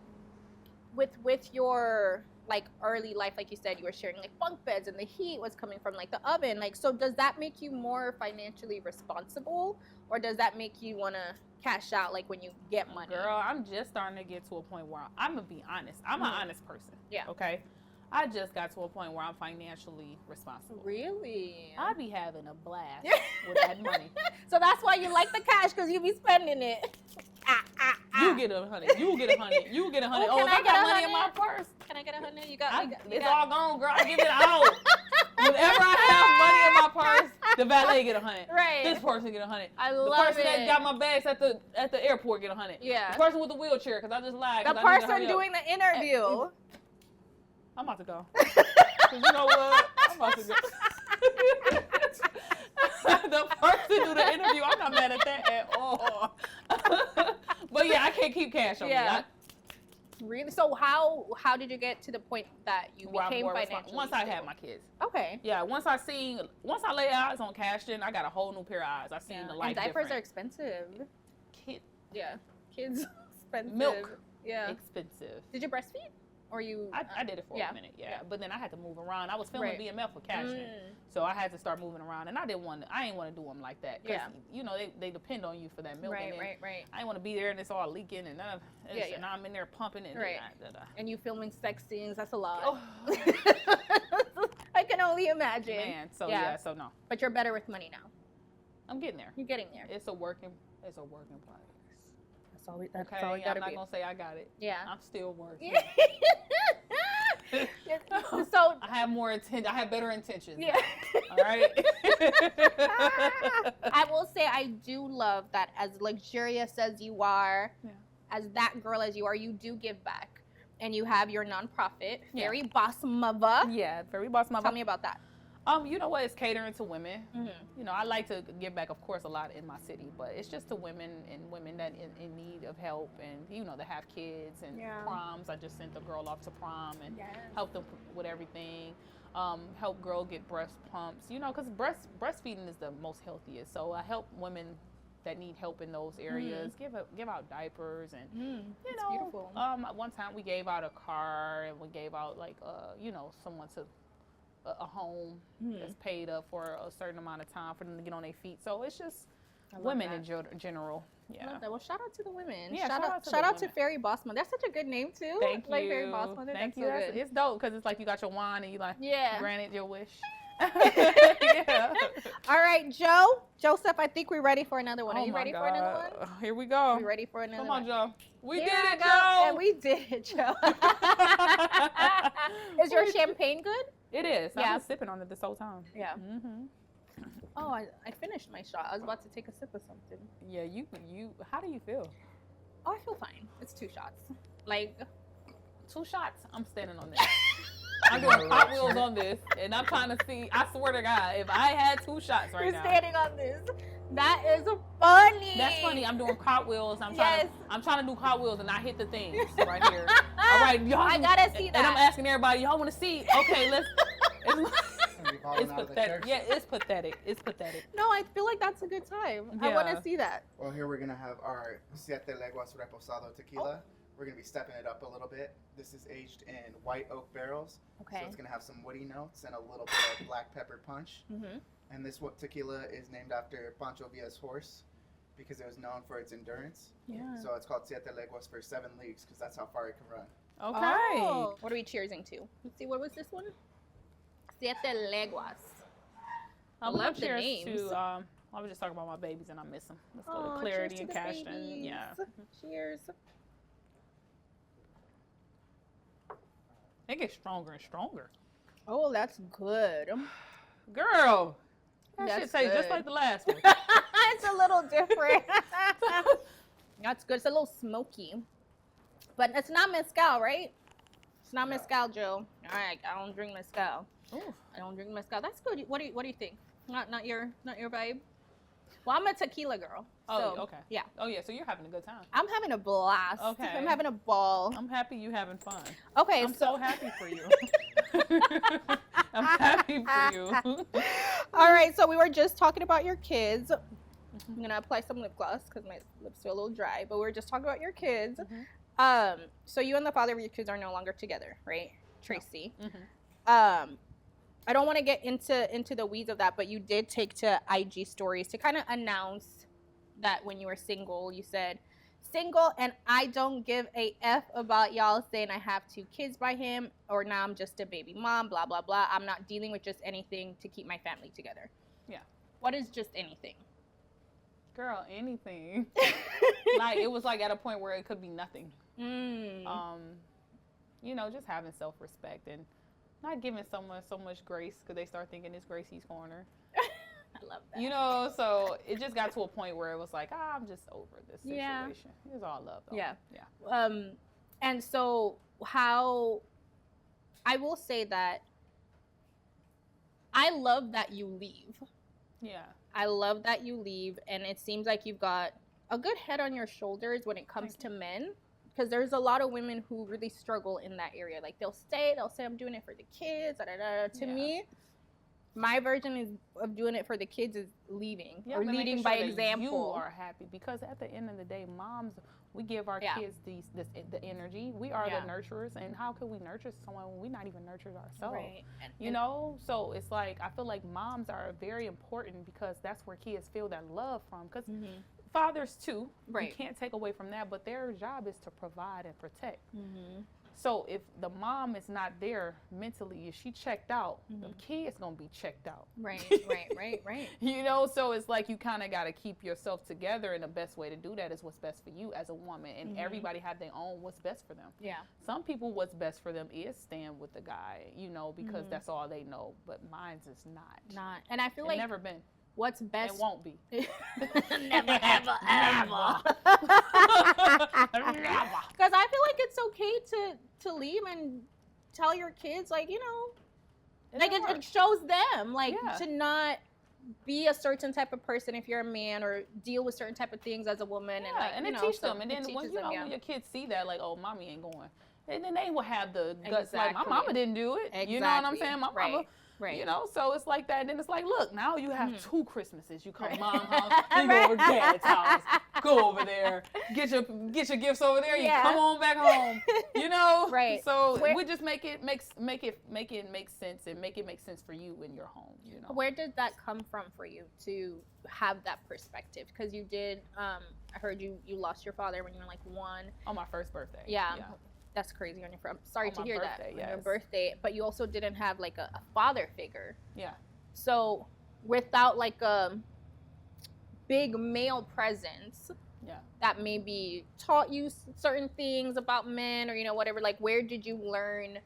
B: with your like early life, like you said, you were sharing like bunk beds and the heat was coming from like the oven. Like, so does that make you more financially responsible, or does that make you want to cash out like when you get money?
A: Girl, I'm just starting to get to a point where I'm gonna be honest. I'm an honest person.
B: Yeah.
A: Okay. I just got to a point where I'm financially responsible.
B: Really?
A: I be having a blast with that money.
B: So that's why you like the cash, because you be spending it.
A: You get 100. You get 100. You get 100. Oh, if I got money in my purse.
B: Can I get 100? You got.
A: It's all gone, girl. I give it out. Whenever I have money in my purse, the valet get 100.
B: Right.
A: This person get 100.
B: I love it.
A: The person that got my bags at the airport get 100.
B: Yeah.
A: The person with the wheelchair, because I just lied.
B: The person doing the interview.
A: I'm about to go. Cause you know what? I'm about to go. The person do the interview, I'm not mad at that at all. But yeah, I can't keep cash on me.
B: Really? So how did you get to the point that you became financially
A: once I had my kids.
B: Okay.
A: Yeah, once I lay eyes on cash, then I got a whole new pair of eyes. I seen the life
B: and diapers
A: different.
B: are expensive. Kids expensive.
A: Milk.
B: Yeah.
A: Expensive.
B: Did you breastfeed? Or you?
A: I did it for a minute, but then I had to move around. I was filming BMF for Cashman, so I had to start moving around, and I didn't want to do them like that. Cause, you know, they depend on you for that milk.
B: Right.
A: I didn't want to be there and it's all leaking and none of and now I'm in there pumping it.
B: And you filming sex scenes, that's a lot.
A: Oh.
B: I can only imagine.
A: Man, so so no.
B: But you're better with money now.
A: I'm getting there.
B: You're getting there.
A: It's a working progress.
B: That's all we gotta
A: I'm not gonna say I got it.
B: Yeah.
A: I'm still working.
B: So
A: I have more intent. I have better intentions.
B: Yeah.
A: All right.
B: I will say I do love that as luxurious as you are, as that girl as you are, you do give back, and you have your nonprofit, Fairy Boss Mother.
A: Yeah, Fairy Boss Mother.
B: Tell me about that.
A: You know what? It's catering to women. Mm-hmm. You know, I like to give back, of course, a lot in my city, but it's just to women and women that in need of help, and you know, that have kids and proms. I just sent a girl off to prom and help them with everything. Help girl get breast pumps. You know, because breastfeeding is the most healthiest. So I help women that need help in those areas. Give out diapers and you know.
B: Beautiful.
A: One time we gave out a car and we gave out like you know, someone to a home that's paid up for a certain amount of time for them to get on their feet. So it's just women in general. Yeah.
B: Love that. Well, shout out to the women.
A: Yeah,
B: shout out to Fairy Boss Mother. That's such a good name too.
A: Thank
B: like
A: you.
B: Fairy Boss Mother.
A: Thank
B: That's
A: you.
B: So good.
A: It's dope because it's like you got your wine and you like granted your wish.
B: All right, Joseph, I think we're ready for another one. Are you ready for another one?
A: Here we go.
B: We ready for another
A: Come
B: one?
A: on, Joe. We did it,
B: Joe.
A: Joe.
B: And we did it, Joe. Is your champagne good?
A: It is. I've been sipping on it this whole time.
B: Yeah.
A: Mm-hmm.
B: Oh, I finished my shot. I was about to take a sip of something.
A: Yeah, you. How do you feel?
B: Oh, I feel fine. It's 2 shots. Like
A: 2 shots. I'm standing on this. I'm doing cartwheels on this, and I'm trying to see. I swear to God, if I had 2 shots right now.
B: You're standing on this. That is funny.
A: That's funny. I'm doing cartwheels. I'm trying to do cartwheels, and I hit the things right here. All right, y'all.
B: I gotta see that.
A: And I'm asking everybody, y'all want to see? Okay, let's. It's pathetic. Yeah, it's pathetic. It's pathetic.
B: No, I feel like that's a good time.
A: Yeah.
B: I want to see that.
C: Well, here we're gonna have our Siete Leguas Reposado tequila. We're gonna be stepping it up a little bit. This is aged in white oak barrels.
B: Okay.
C: So it's gonna have some woody notes and a little bit of black pepper punch.
B: Mm-hmm.
C: And this tequila is named after Pancho Villa's horse because it was known for its endurance.
B: Yeah.
C: So it's called Siete Leguas for 7 leagues because that's how far it can run.
A: Okay.
B: Oh. What are we cheersing to? Let's see, what was this one? Siete Leguas. I love the names.
A: I was just talking about my babies and I miss them. Let's go to Clarity and Cashton. Yeah.
B: Cheers.
A: They get stronger and stronger.
B: Oh, that's good.
A: Girl. That
B: That's
A: shit tastes
B: good.
A: just like the last one.
B: It's a little different. That's good. It's a little smoky. But it's not mezcal, right? It's not mezcal, Joe. All right, I don't drink mezcal.
A: Ooh.
B: I don't drink mezcal. That's good. What do you think? Not your vibe? Well, I'm a tequila girl.
A: Oh, okay.
B: Yeah.
A: Oh, yeah. So you're having a good time.
B: I'm having a blast.
A: Okay.
B: I'm having a ball.
A: I'm happy you having fun.
B: Okay.
A: I'm so happy for you. I'm happy for you.
B: All right. So we were just talking about your kids. I'm going to apply some lip gloss because my lips feel a little dry. But we were just talking about your kids. So you and the father of your kids are no longer together, right? Tracy.
A: No. Mm-hmm.
B: I don't want to get into the weeds of that, but you did take to IG stories to kind of announce that when you were single, you said, single and I don't give a F about y'all saying I have 2 kids by him or now I'm just a baby mom, blah, blah, blah. I'm not dealing with just anything to keep my family together.
A: Yeah.
B: What is just anything?
A: Girl, anything. Like, it was like at a point where it could be nothing. You know, just having self-respect and not giving someone so much grace because they start thinking it's Gracie's corner.
B: I love that.
A: You know, so it just got to a point where it was like, I'm just over this situation.
B: Yeah.
A: It's all love, though.
B: Yeah.
A: Yeah.
B: And so how, I will say that I love that you leave.
A: Yeah.
B: I love that you leave, and it seems like you've got a good head on your shoulders when it comes to men, because there's a lot of women who really struggle in that area. Like, they'll say I'm doing it for the kids. To me, my version of doing it for the kids is leaving or leading by example.
A: You are happy, because at the end of the day, moms, we give our kids the energy. We are the nurturers, and how can we nurture someone when we're not even nurtured ourselves?
B: Right.
A: You know, so it's like, I feel like moms are very important because that's where kids feel that love from. Because fathers too, you can't take away from that, but their job is to provide and protect. So if the mom is not there mentally, if she checked out, the kid's gonna be checked out.
B: Right.
A: You know, so it's like you kind of got to keep yourself together, and the best way to do that is what's best for you as a woman. And everybody have their own what's best for them. Yeah. Some people, what's best for them is staying with the guy, you know, because that's all they know. But mine's is not.
B: And I feel like
A: never been.
B: What's best?
A: It won't be.
B: Never, ever, ever.
A: Never.
B: Because I feel like it's okay to leave and tell your kids, like, you know, like it shows them, like, to not be a certain type of person if you're a man, or deal with certain type of things as a woman. And like,
A: and it teaches them. And then when when your kids see that, like, oh, mommy ain't going, and then they will have the guts like, my mama didn't do it.
B: Exactly.
A: You know what I'm saying? My mama.
B: Right.
A: You know, so it's like that. And then it's like, look, now you have 2 Christmases. You come to mom's house, you go over to dad's house, go over there, get your gifts over there, you come on back home. You know?
B: Right.
A: So we just make it make sense, and make it make sense for you in your home, you know.
B: Where did that come from for you to have that perspective? Because you did, I heard you lost your father when you were like 1.
A: On my first birthday.
B: Yeah. That's crazy on your I'm sorry to hear that.
A: Yes.
B: On your birthday, but you also didn't have like a father figure.
A: Yeah.
B: So without like a big male presence, that maybe taught you certain things about men, or, you know, whatever, like, where did you learn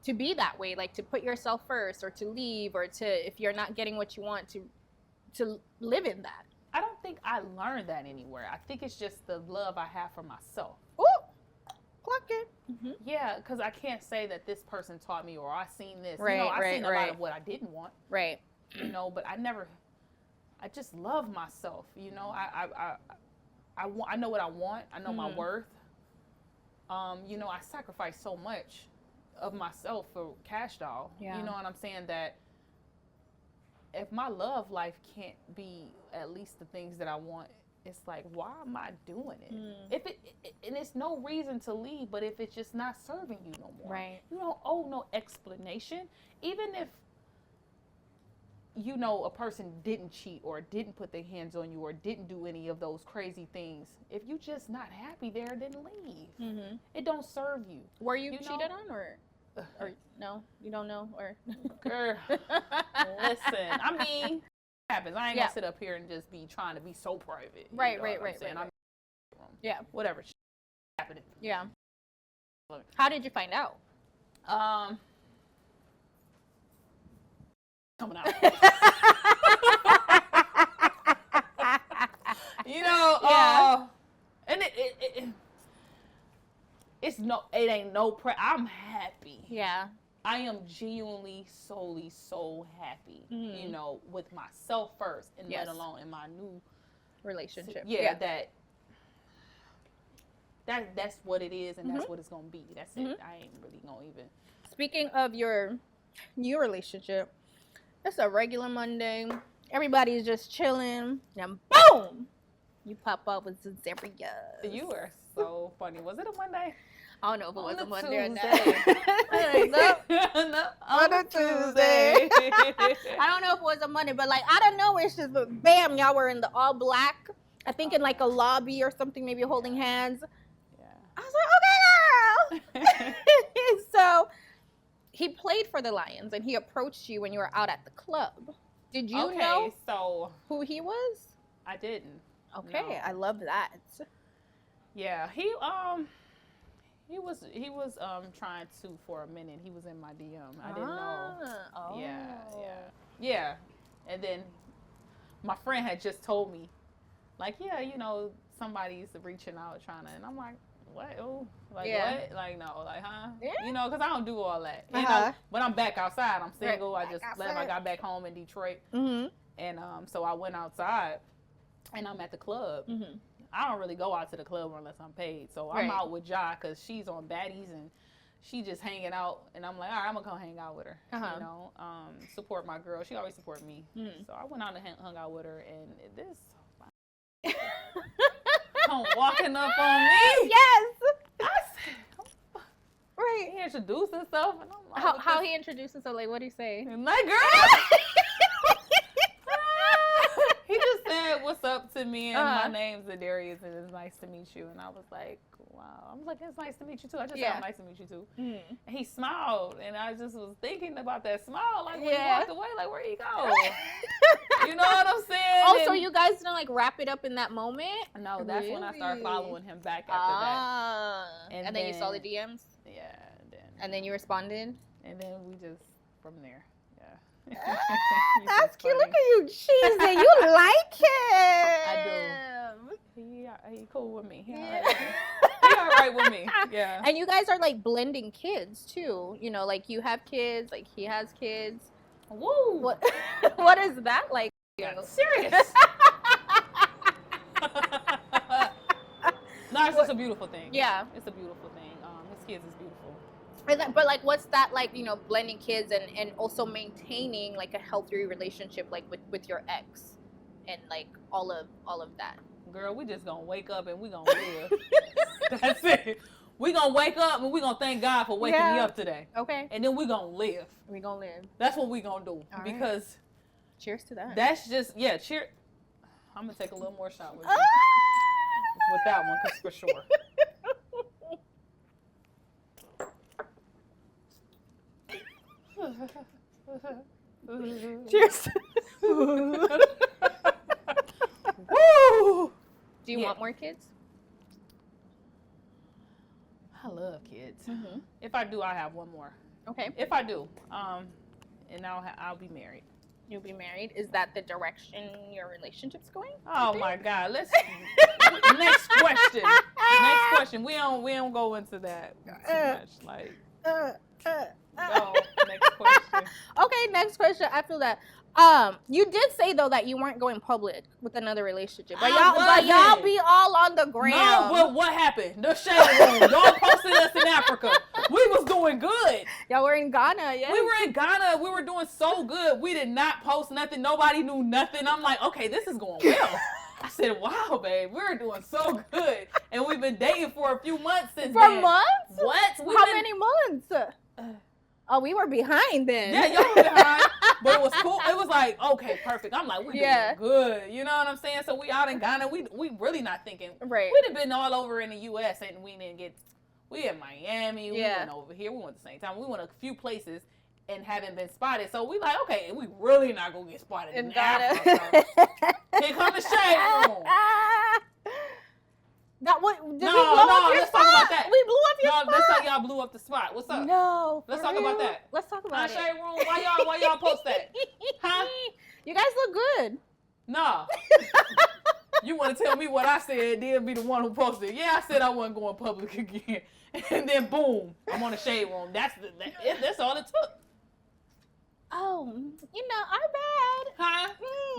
B: to be that way, like to put yourself first, or to leave, or to, if you're not getting what you want, to live in that?
A: I don't think I learned that anywhere. I think it's just the love I have for myself.
B: Ooh. Clock it.
A: Yeah, because I can't say that this person taught me, or I seen this.
B: Right,
A: you know, I seen a lot of what I didn't want.
B: Right.
A: You know, but I just love myself. You know, I know what I want. I know my worth. You know, I sacrifice so much of myself for Kash Doll.
B: Yeah.
A: You know what I'm saying? That if my love life can't be at least the things that I want, it's like, why am I doing it? If and it's no reason to leave, but if it's just not serving you no more, you don't owe no explanation. Even if, you know, a person didn't cheat, or didn't put their hands on you, or didn't do any of those crazy things, if you just not happy there, then leave. It don't serve you.
B: Were you cheated on, or no? You don't know, or?
A: Girl, listen, I mean, happens. I ain't gonna sit up here and just be trying to be so private.
B: Right.
A: Yeah, whatever happening.
B: Yeah. How did you find out?
A: Coming out. You know, and it ain't no I'm happy.
B: Yeah.
A: I am genuinely, solely, so happy, you know, with myself first, and let alone in my new
B: relationship.
A: That's what it is, and that's what it's gonna be. That's it. I ain't really gonna even.
B: Speaking of your new relationship, it's a regular Monday. Everybody's just chilling, and boom, you pop up with Za'Darius.
A: You were so funny. Was it a Monday?
B: I don't know if it was a Monday or not.
A: On a Tuesday.
B: I don't know if it was a Monday, but like out of nowhere, it's just bam, y'all were in the all black. I think in like a lobby or something, maybe holding hands. Yeah. I was like, okay, girl. So he played for the Lions, and he approached you when you were out at the club. Did you know who he was?
A: I didn't.
B: Okay,
A: no.
B: I love that.
A: Yeah, he was trying to for a minute. He was in my DM. I didn't know.
B: Oh.
A: Yeah. And then my friend had just told me, like, yeah, you know, somebody's reaching out trying to, and I'm like, what? Oh, like what? Like no, like huh? Yeah. You know, because I don't do all that. You know, but I'm back outside. I'm single.
B: Right.
A: I just left. I got back home in Detroit,
B: and
A: so I went outside, and I'm at the club. I don't really go out to the club unless I'm paid. So I'm out with Ja because she's on baddies and she just hanging out. And I'm like, all right, I'm going to go hang out with her. You know, support my girl. She always support me. So I went out and hung out with her. And this walking up on me.
B: Yes.
A: Right. He introduced himself. And I'm like,
B: how he introduced himself? Like, what did he say?
A: My girl. He just said, what's up to me, and my name's Za'Darius, and it's nice to meet you. And I was like, wow. I was like, it's nice to meet you, too. I just said, nice to meet you, too. And he smiled, and I just was thinking about that smile. Like, when he walked away, like, where'd he go? You know what I'm saying?
B: Oh, so you guys didn't, like, wrap it up in that moment?
A: No, that's when I started following him back after that.
B: And then you saw the DMs?
A: Yeah.
B: And then you responded?
A: And then we just, from there.
B: That's cute. Look at you cheesing. You like him.
A: I do. He cool with me. He all right with me. Yeah.
B: And you guys are like blending kids too. You know, like you have kids, like he has kids.
A: Woo.
B: What is that like?
A: Serious. No, it's just a beautiful thing.
B: Yeah.
A: It's a beautiful thing. His kids is beautiful.
B: But like, what's that like? You know, blending kids and also maintaining like a healthy relationship, like with your ex, and like all of that.
A: Girl, we just gonna wake up and we gonna live. That's it. We gonna wake up and we gonna thank God for waking me up today.
B: Okay.
A: And then we gonna live.
B: We gonna live.
A: That's what we gonna do.
B: All
A: because.
B: Right. Cheers to that.
A: That's just cheer. I'm gonna take a little more shot with you. With that one, cause for sure.
B: Cheers.
A: Woo!
B: Do you want more kids?
A: I love kids. If I do, I have one more.
B: Okay.
A: If I do, and I'll be married.
B: You'll be married. Is that the direction your relationship's going?
A: Oh my God! Let's next question. Next question. We don't go into that too much. Like. No, next question.
B: Okay, next question. I feel that. You did say though that you weren't going public with another relationship, but y'all be all on the ground.
A: No, but what happened? The shade room. Y'all posted us in Africa. We was doing good.
B: Y'all were in Ghana, yeah.
A: We were in Ghana. We were doing so good. We did not post nothing. Nobody knew nothing. I'm like, okay, this is going well. I said, wow, babe, we're doing so good, and we've been dating for a few months since.
B: For months?
A: What?
B: How many months? Oh, we were behind then.
A: Yeah, y'all were behind. But it was cool. It was like, okay, perfect. I'm like, we're doing good. You know what I'm saying? So we out in Ghana. We really not thinking.
B: Right.
A: We'd have been all over in the U.S. and we didn't get. We in Miami. We went over here. We went at the same time. We went a few places and haven't been spotted. So we like, okay, we really not gonna get spotted in Ghana. Here come the shade room.
B: That what? Did
A: no,
B: we blow up your
A: let's
B: spot?
A: talk about that.
B: We blew up your spot.
A: That's how y'all blew up the spot. What's up?
B: No.
A: Let's talk about that.
B: Let's talk about it.
A: Shade room. Why y'all post that? Huh?
B: You guys look good.
A: No. You want to tell me what I said, then be the one who posted. Yeah, I said I wasn't going public again. And then boom, I'm on the shade room. That's all it took.
B: Oh, you know, our bad.
A: Huh?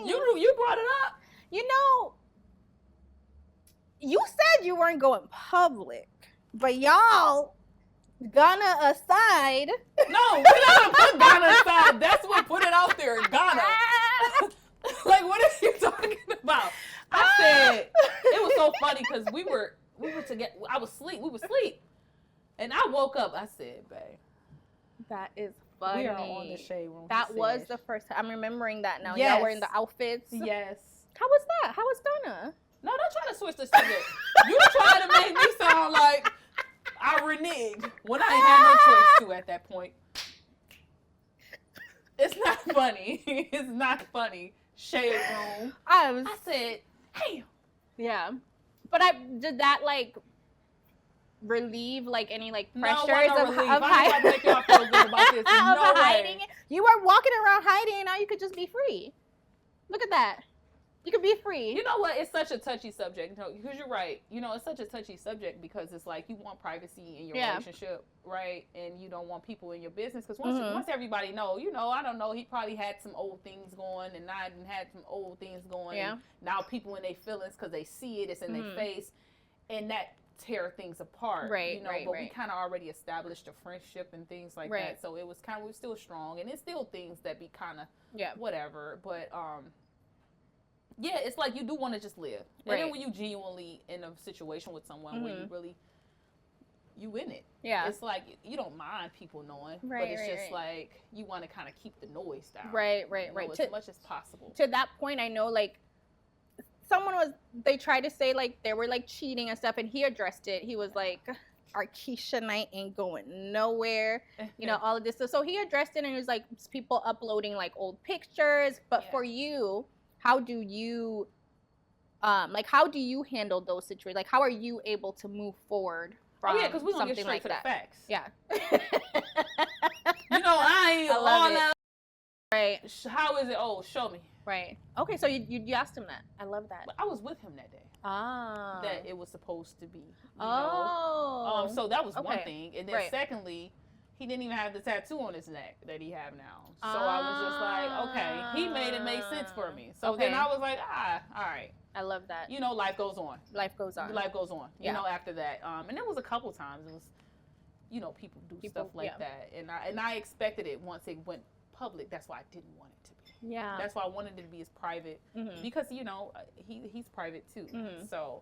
A: You brought it up.
B: You know, you said you weren't going public, but y'all, Ghana aside.
A: No, we're not gonna put Ghana aside. That's what put it out there, Ghana. Like, what are you talking about? I said it was so funny because we were together. I was asleep. We were asleep. woke up, I said, babe.
B: That is funny.
A: We are on the shade room.
B: That was the first time. I'm remembering that now.
A: Yes.
B: Y'all were in the outfits.
A: Yes.
B: How was that? How was Donna?
A: No, don't try to switch the subject. You trying to make me sound like I reneged when I ain't had no choice to at that point. It's not funny. It's not funny. Shade room. I said, hey.
B: Yeah. But did that like relieve like any like pressures
A: of hiding? Make y'all feel good about this. No way.
B: Hiding it. You were walking around hiding, and now you could just be free. Look at that. You could be free.
A: You know what? It's such a touchy subject. No, because you're right. You know, it's such a touchy subject because it's like you want privacy in your relationship, right? And you don't want people in your business because once everybody know, I don't know, he probably had some old things going, and I had some old things going. Yeah. And now people in their feelings because they see it, it's in their face, and that tear things apart.
B: Right.
A: But we kind of already established a friendship and things like that, so it was kind of, we were still strong, and it's still things that be kind of whatever, but yeah, it's like you do want to just live. And then when you genuinely in a situation with someone where you really, you in it. Yeah. It's like you don't mind people knowing, but it's just like you want to kind of keep the noise down. Right. As much as possible.
B: To that point, I know like they tried to say like they were like cheating and stuff, and he addressed it. He was like, our Keisha night ain't going nowhere. All of this. So he addressed it, and it was like people uploading like old pictures. But for you, how do you handle those situations? Like, how are you able to move forward from
A: because we're going to get straight
B: like
A: to
B: that?
A: The facts.
B: Yeah.
A: I ain't all that.
B: Right.
A: How is it? Oh, show me.
B: Right. Okay, so you asked him that. I love that.
A: But I was with him that day.
B: Ah.
A: That it was supposed to be. You know? So that was one thing. And then secondly, he didn't even have the tattoo on his neck that he have now. So I was just like, okay, he made it make sense for me. So then I was like, all right.
B: I love that.
A: Life goes on.
B: Life goes on.
A: Life goes on. After that. And it was a couple times. It was, people do stuff like that. And I expected it once it went public. That's why I didn't want it to be.
B: Yeah.
A: That's why I wanted it to be as private. Because, he's private too. So,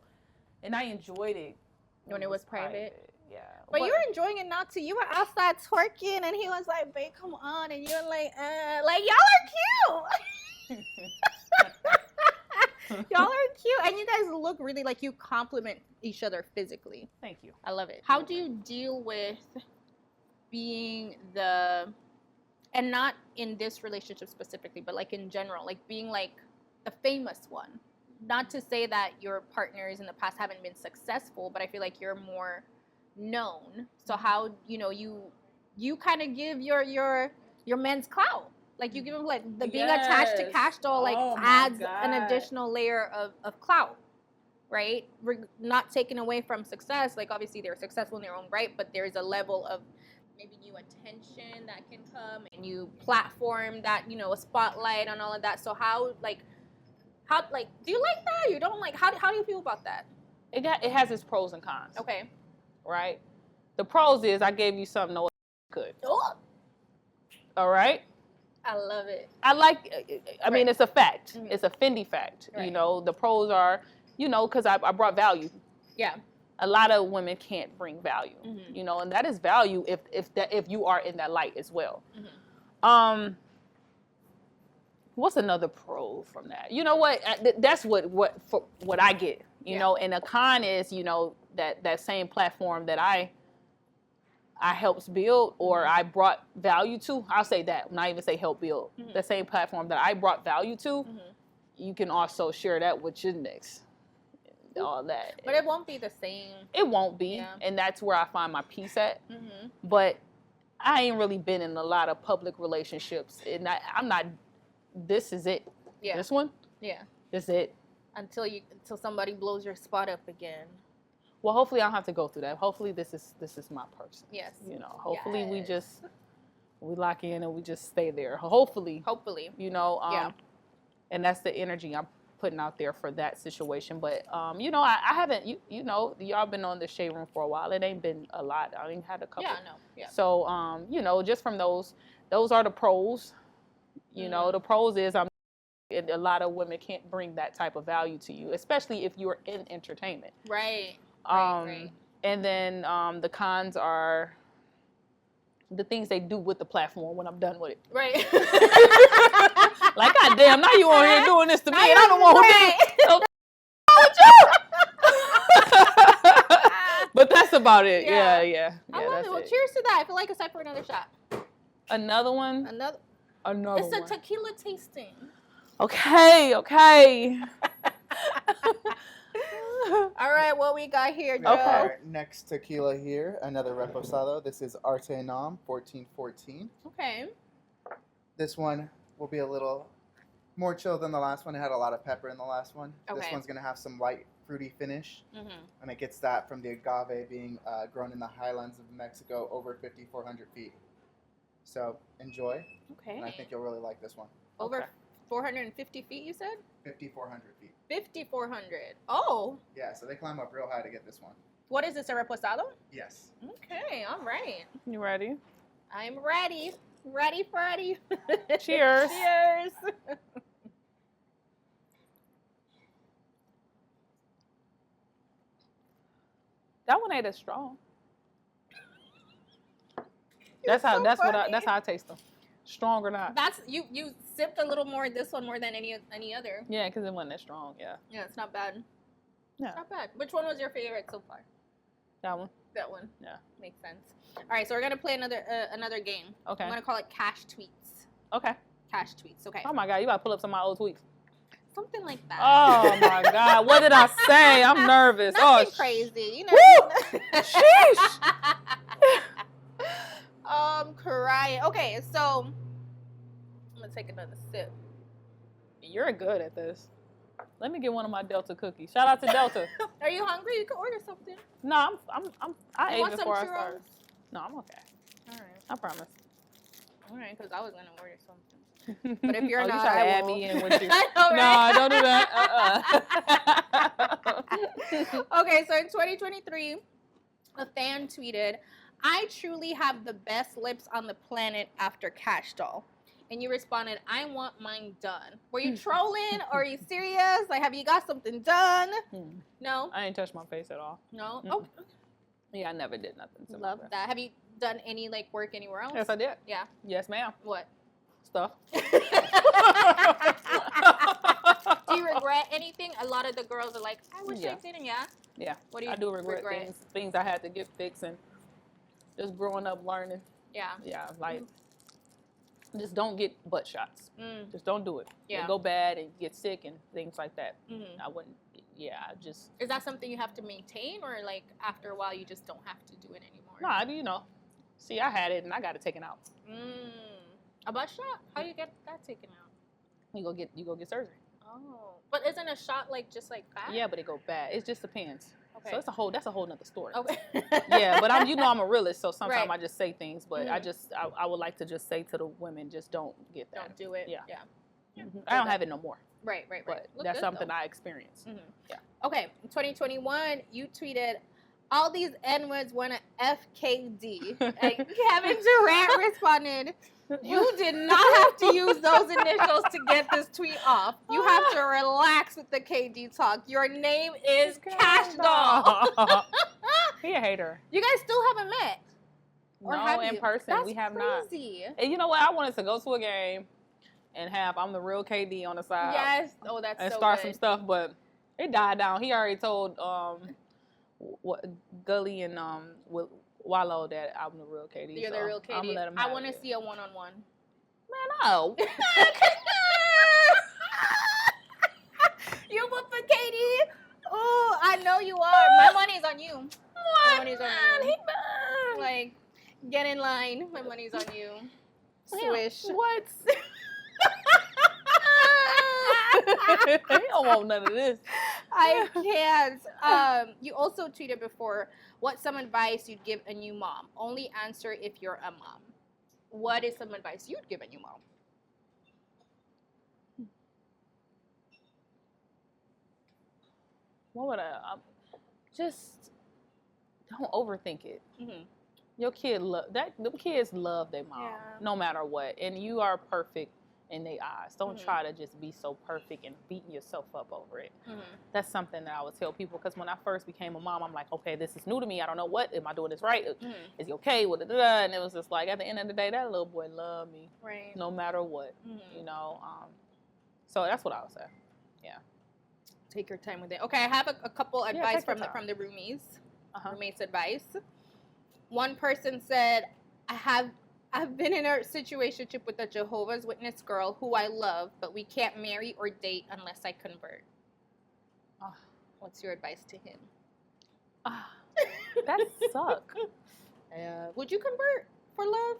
A: and I enjoyed it.
B: When it was private?
A: Yeah.
B: But you were enjoying it not too. You were outside twerking, and he was like, babe, come on. And you're like y'all are cute. Y'all are cute. And you guys look really like you complement each other physically.
A: Thank you.
B: I love it. How do you deal with being and not in this relationship specifically, but like in general, like being like the famous one? Not to say that your partners in the past haven't been successful, but I feel like you're more known. So how you kind of give your men's clout, like you give him like the being attached to Kash Doll like adds an additional layer of clout, right? Not taken away from success. Like obviously they're successful in their own right, but there's a level of maybe new attention that can come, and you platform that a spotlight on all of that. So how do you like that? You don't like? How do you feel about that?
A: It has its pros and cons.
B: Okay.
A: Right? The pros is I gave you something no one could.
B: Oh.
A: All right?
B: I love it.
A: I mean, it's a fact. It's a Fendi fact. Right. The pros are, because I brought value. Yeah. A lot of women can't bring value, and that is value if you are in that light as well. What's another pro from that? You know what? That's what I get. You know, and a con is that same platform that I helped build or I brought value to. I'll say that. Not even say help build. The same platform that I brought value to. You can also share that with your next. All that.
B: But it won't be the same.
A: It won't be. Yeah. And that's where I find my peace at. But I ain't really been in a lot of public relationships. And I'm not, this is it.
B: Yeah.
A: This one?
B: Yeah.
A: This is it.
B: Until somebody blows your spot up again.
A: Well, hopefully I don't have to go through that. Hopefully this is my person.
B: Yes.
A: Hopefully we lock in and we just stay there. Hopefully. And that's the energy I'm putting out there for that situation. But I haven't y'all been on the shade room for a while. It ain't been a lot. I ain't had a couple.
B: Yeah, no. Yeah.
A: So just from those are the pros. The pros is and a lot of women can't bring that type of value to you, especially if you're in entertainment.
B: Right.
A: Right. And then the cons are the things they do with the platform when I'm done with it.
B: Right.
A: Like, goddamn, now you on here doing this to me, and I'm the one who did it. But that's about it. Yeah.
B: I love it. Well, cheers to that. I feel like it's time for another shot.
A: Another one?
B: Another
A: one.
B: It's a tequila tasting.
A: Okay.
B: All right, what we got here, Joe?
C: Our next tequila here, another reposado. This is Arte Nam 1414.
B: Okay.
C: This one will be a little more chill than the last one. It had a lot of pepper in the last one.
B: Okay.
C: This one's going to have some light fruity finish.
B: Mm-hmm.
C: And it gets that from the agave being grown in the highlands of Mexico over 5,400 feet. So enjoy.
B: Okay.
C: And I think you'll really like this one.
B: Over 450 feet, you said?
C: 5,400 feet.
B: 5,400. Oh.
C: Yeah, so they climb up real high to get this one.
B: What is this, a reposado?
C: Yes.
B: Okay, all right.
A: You ready?
B: I'm ready. Ready, Freddy.
A: Cheers.
B: Cheers.
A: That one ain't as strong. That's how I taste them. Strong or not.
B: That's you sipped a little more this one more than any other.
A: Yeah, because it wasn't that strong. Yeah.
B: Yeah, it's not bad.
A: Yeah.
B: It's not bad. Which one was your favorite so far?
A: That one.
B: That one.
A: Yeah.
B: Makes sense. All right, so we're gonna play another game.
A: Okay.
B: I'm gonna call it Cash Tweets.
A: Okay.
B: Cash Tweets. Okay.
A: Oh my God, you gotta pull up some of my old tweets.
B: Something like that.
A: Oh my God, what did I say? I'm nervous.
B: Nothing crazy. You know.
A: Woo! Sheesh.
B: Crying. Okay, so I'm gonna take another sip.
A: You're good at this. Let me get one of my Delta cookies. Shout out to Delta.
B: Are you hungry? You can order something.
A: No, I ate
B: want
A: before I
B: some churros?
A: started. No, I'm okay.
B: All right.
A: I promise.
B: All right, because I was gonna order something. But if you're not,
A: you try to
B: I
A: add
B: won't.
A: me in with you.
B: I know, right?
A: No, don't do that.
B: Okay, so in 2023, a fan tweeted, "I truly have the best lips on the planet after Kash Doll." And you responded, "I want mine done." Were you trolling or are you serious? Like, have you got something done? No?
A: I ain't touched my face at all.
B: No?
A: Mm-mm.
B: Oh,
A: Yeah, I never did nothing. To
B: love
A: my
B: that. Have you done any, like, work anywhere else?
A: Yes, I did.
B: Yeah.
A: Yes, ma'am.
B: What?
A: Stuff.
B: Do you regret anything? A lot of the girls are like, "I wish I didn't." Yeah?
A: Yeah.
B: What do you
A: I do regret things I had to get fixed and just growing up learning.
B: Yeah.
A: Yeah, like just don't get butt shots. Just don't do it.
B: Yeah.
A: They go bad and get sick and things like that.
B: Mm-hmm.
A: I wouldn't. Yeah, I just.
B: Is that something you have to maintain, or like after a while you just don't have to do it anymore?
A: Nah, you know. See, I had it and I got it taken out.
B: A butt shot? How do you get that taken out?
A: You go get surgery.
B: Oh, but isn't a shot like just like that?
A: Yeah, but it go bad. It just depends.
B: Okay.
A: So that's a whole nother story.
B: Okay.
A: Yeah, but I'm a realist, so sometimes
B: Right.
A: I just say things, but I would like to just say to the women, just don't get that.
B: Don't do it.
A: Yeah.
B: Yeah.
A: I don't have it no more.
B: Right.
A: But
B: Look
A: that's
B: good,
A: something
B: though.
A: I experienced.
B: Yeah. Okay, in 2021, you tweeted, "All these N-words want to FKD." And Kevin Durant responded, "You did not have to use those initials to get this tweet off. You have to relax with the KD talk. Your name is Kash Doll."
A: He a hater.
B: You guys still haven't met? Or
A: No,
B: have
A: in
B: you?
A: person.
B: That's
A: we have
B: crazy.
A: not. And you know what? I wanted to go to a game and have I'm the real KD on the side.
B: Yes. Oh, that's
A: and
B: so
A: start
B: good.
A: some stuff, but it died down. He already told Gully and Wallow that I'm the real KD.
B: You're the real
A: I'm
B: KD.
A: gonna let him
B: I
A: have
B: want to
A: it.
B: see a one-on-one.
A: Man, no.
B: You vote for Katie? Oh, I know you are. My money's on you. My money's on you. Like, get in line. My money's on you. Swish.
A: What? He don't want none of this.
B: I can't. You also tweeted before, "What's some advice you'd give a new mom? Only answer if you're a mom." What is some advice you'd give a new mom?
A: What would I just don't overthink it.
B: Mm-hmm.
A: Your kid them kids love their mom,
B: Yeah.
A: no matter what. And you are perfect in their eyes. Don't try to just be so perfect and beating yourself up over it. That's something that I would tell people, because when I first became a mom, I'm like, okay, this is new to me. I don't know what. Am I doing this right? Is he okay? And it was just like, at the end of the day, that little boy loved me.
B: Right.
A: No matter what, you know. So that's what I would say. Yeah.
B: Take your time with it. Okay, I have a couple advice from the roomies. Roommates advice. One person said, I've been in a situationship with a Jehovah's Witness girl who I love, but we can't marry or date unless I convert. What's your advice to him?
A: That suck.
B: Would you convert for love?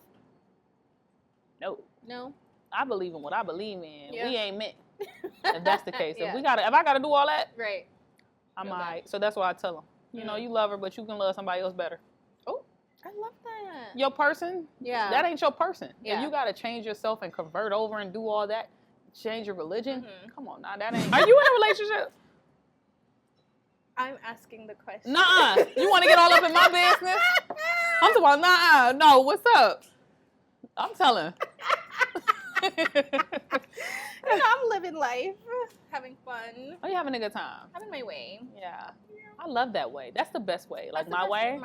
A: No.
B: No?
A: I believe in what I believe in.
B: Yeah.
A: We ain't meant. If that's the case. If I gotta do all that,
B: right.
A: I'm all right. So that's what I tell them. You know, you love her, but you can love somebody else better.
B: Oh, I love that.
A: Your person?
B: Yeah.
A: That ain't your person.
B: Yeah.
A: If you gotta change yourself and convert over and do all that, change your religion, come on now, that ain't. Are you in a relationship?
B: I'm asking the question.
A: Nuh-uh. You want to get all up in my business? I'm talking about, nuh-uh. No, what's up? I'm telling.
B: I'm living life, having fun.
A: Oh, you having a good time?
B: Having my way.
A: Yeah. I love that way. That's the best way. Like my way.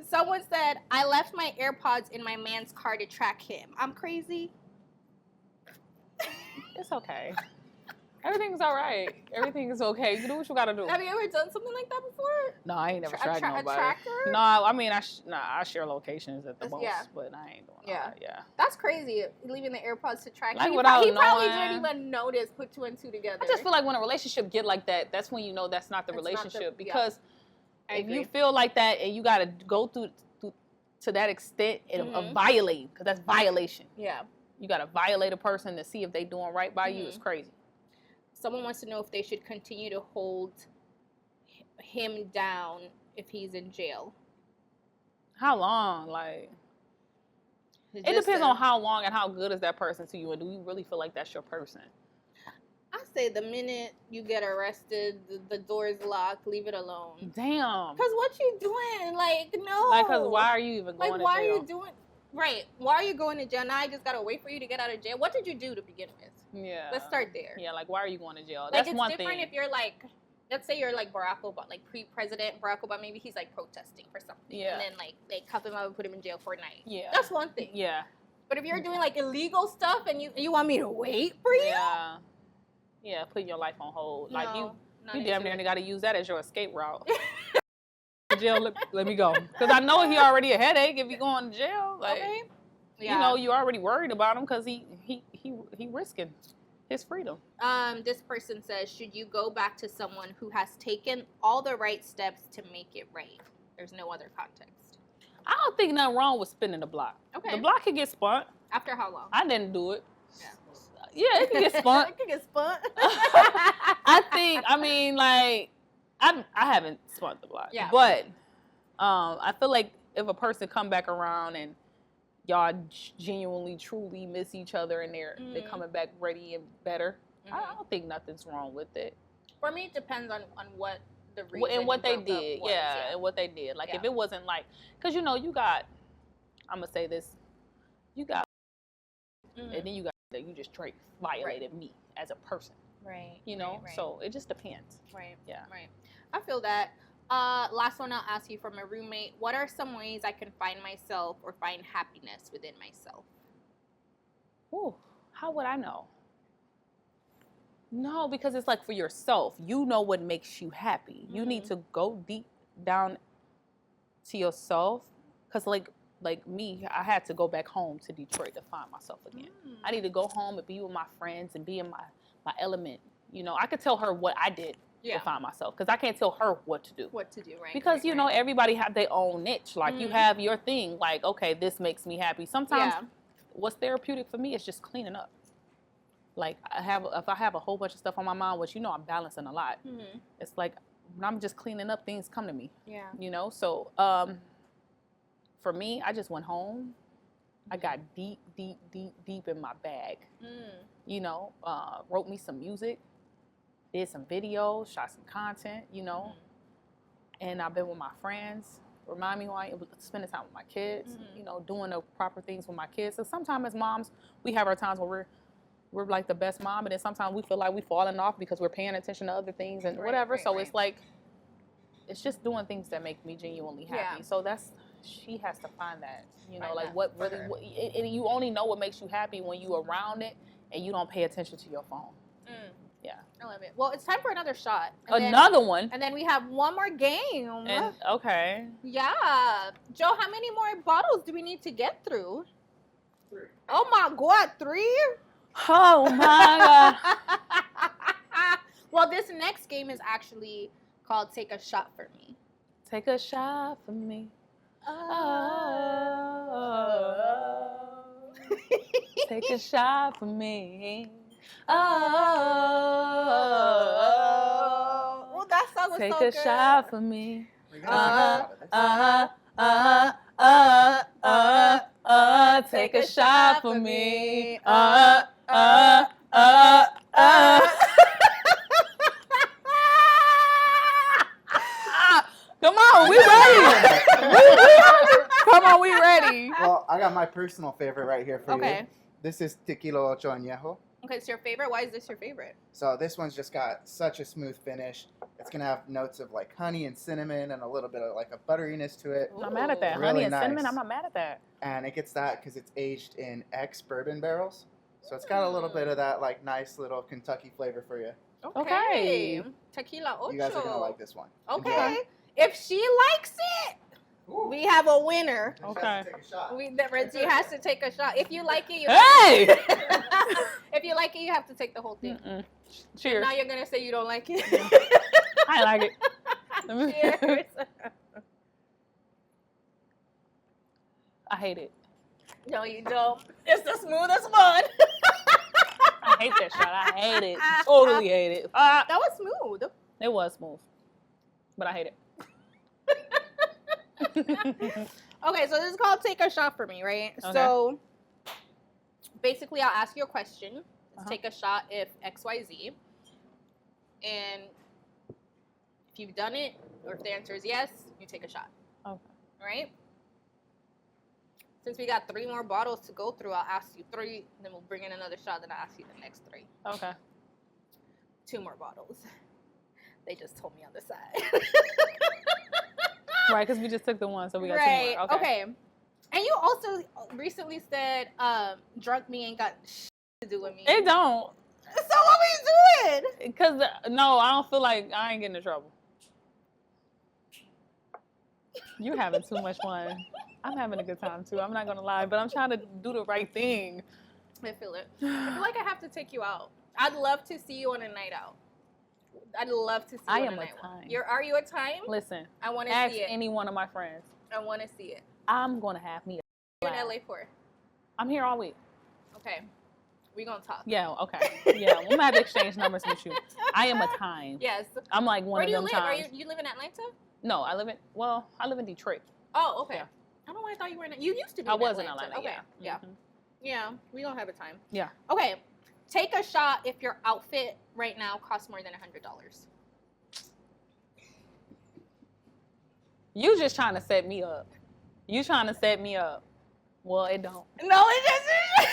B: Someone said, I left my AirPods in my man's car to track him. I'm crazy.
A: It's okay. Everything's all right. Everything is okay. You do what you gotta do.
B: Have you ever done something like that before?
A: No, I ain't never tracked nobody.
B: A tracker?
A: No, I mean, I share locations at the most, but I ain't doing all that. Yeah.
B: That's crazy, leaving the AirPods to track.
A: Like
B: He
A: probably
B: didn't even notice, put two and two together.
A: I just feel like when a relationship get like that, that's when you know that's not the relationship. Because if you feel like that and you gotta go through to that extent of violating, because that's violation.
B: Yeah.
A: You gotta violate a person to see if they doing right by you. It's crazy.
B: Someone wants to know if they should continue to hold him down if he's in jail.
A: How long? Like, it depends on how long and how good is that person to you, and do you really feel like that's your person?
B: I say the minute you get arrested, the door is locked, leave it alone.
A: Damn.
B: Because what you doing? Like, no.
A: Like, because why are you even going to jail?
B: Why are you doing... Right. Why are you going to jail? Now I just got to wait for you to get out of jail. What did you do to begin with?
A: Yeah.
B: Let's start there.
A: Yeah, like, why are you going to jail?
B: Like,
A: That's
B: it's
A: one thing.
B: It's different if you're like, let's say you're like Barack Obama, like pre-president Barack Obama, maybe he's like protesting for something.
A: Yeah.
B: And then like they cuff him up and put him in jail for a night.
A: Yeah.
B: That's one thing.
A: Yeah.
B: But if you're doing like illegal stuff and you want me to wait for you?
A: Yeah. Yeah, putting your life on hold. Like, you damn near got to use that as your escape route. Jail, let me go. Because I know he already a headache if he going to jail. Like,
B: okay. Yeah.
A: You know, you already worried about him because he risking his freedom.
B: This person says, should you go back to someone who has taken all the right steps to make it right? There's no other context.
A: I don't think nothing wrong with spinning the block. Okay. The block can get spun.
B: After how long?
A: I didn't do it. Yeah, it can get spun.
B: It can get spun.
A: I mean, like, I haven't spun the block. Yeah. But I feel like if a person come back around and y'all genuinely, truly miss each other and they're coming back ready and better, I don't think nothing's wrong with it.
B: For me, it depends on what the reason
A: and what they did. Yeah, and what they did. Like, if it wasn't like, because, you know, you got, I'm going to say this, you got, and then you got that you just straight violated me as a person.
B: Right.
A: You know? Right. So it just depends.
B: Right.
A: Yeah.
B: Right. I feel that. Last one I'll ask you from a roommate. What are some ways I can find myself or find happiness within myself?
A: Ooh, how would I know? No, because it's like for yourself. You know what makes you happy. You need to go deep down to yourself. Because like me, I had to go back home to Detroit to find myself again. I need to go home and be with my friends and be in my element. You know, I could tell her what I did to find myself, because I can't tell her what to do.
B: What to do, right?
A: Because, you know, everybody have their own niche. Like, you have your thing. Like, okay, this makes me happy. Sometimes what's therapeutic for me is just cleaning up. Like, if I have a whole bunch of stuff on my mind, which, you know, I'm balancing a lot. It's like, when I'm just cleaning up, things come to me. Yeah. You know, so for me, I just went home. I got deep in my bag. You know, wrote me some music, did some videos, shot some content, you know. And I've been with my friends. Remind me who I am, spending time with my kids, you know, doing the proper things with my kids. So sometimes as moms, we have our times where we're we're like the best mom, and then sometimes we feel like we falling off because we're paying attention to other things and whatever. So it's like, it's just doing things that make me genuinely happy. So she has to find that, you know, like what really, and you only know what makes you happy when you around it and you don't pay attention to your phone. Yeah.
B: I love it. Well, it's time for another shot.
A: Another one.
B: And then we have one more game.
A: And, okay.
B: Yeah. Joe, how many more bottles do we need to get through?
C: 3.
B: Oh my God, 3?
A: Oh my God.
B: Well, this next game is actually called Take a Shot for Me.
A: Take a shot for me. Oh. Take a shot for me.
B: Oh, that song was
A: Take
B: so good.
A: a shot for me. Take a shot for me. Come on, we ready. Come on, we ready.
C: Well, I got my personal favorite right here for you.
B: Okay.
C: This is tequila Ocho Añejo.
B: Okay, it's your favorite. Why is this your favorite?
C: So this one's just got such a smooth finish. It's gonna have notes of like honey and cinnamon and a little bit of like a butteriness to it.
A: I'm not mad at that.
C: Really
A: honey and
C: nice.
A: cinnamon, I'm not mad at that.
C: And it gets that because it's aged in ex-bourbon barrels. So it's got a little bit of that like nice little Kentucky flavor for you.
B: Okay. Tequila Ocho.
C: You guys are gonna like this one.
B: Okay. Enjoy. If she likes it, we have a winner.
A: Okay.
C: Take a shot.
B: Reggie has to take a shot. If you like it, if you like it, you have to take the whole thing.
A: Cheers.
B: Now you're gonna say you don't like it.
A: I like it.
B: Cheers.
A: I hate it.
B: No, you don't. It's the smoothest one.
A: I hate that shot. I hate it. Totally hate it.
B: That was smooth.
A: It was smooth, but I hate it.
B: Okay, so this is called Take a Shot for Me, right? Okay. So basically, I'll ask you a question. Take a shot if XYZ. And if you've done it, or if the answer is yes, you take a shot.
A: Okay.
B: Right? Since we got 3 more bottles to go through, I'll ask you 3, then we'll bring in another shot, then I'll ask you the next 3.
A: Okay.
B: 2 more bottles. They just told me on the side.
A: Right, because we just took the one, so we got 2 more.
B: Okay. And you also recently said drunk me ain't got shit to do with me.
A: It don't.
B: So what we doing?
A: Because, no, I don't feel like I ain't getting in trouble. You having too much fun. I'm having a good time, too. I'm not going to lie, but I'm trying to do the right thing.
B: I feel it. I feel like I have to take you out. I'd love to see you on a night out. I'd love to see you on a night out. Are you a time?
A: Listen.
B: I want to see it.
A: Ask any one of my friends.
B: I want to see it.
A: I'm going to have me a
B: You're in LA for?
A: I'm here all week.
B: Okay. We're going to talk.
A: Yeah, okay. Yeah, we might have to exchange numbers with you. I am a time.
B: Yes.
A: I'm like one of them times.
B: Where do you live? You live in Atlanta?
A: No, I live in Detroit.
B: Oh, okay.
A: Yeah.
B: I don't know why I thought you were in You used to be
A: I
B: in
A: was
B: Atlanta.
A: in Atlanta,
B: okay.
A: yeah.
B: Mm-hmm. Yeah, we don't have a time.
A: Yeah.
B: Okay, take a shot if your outfit right now costs more than $100.
A: You just trying to set me up. You trying to set me up. Well, it don't.
B: No, it doesn't.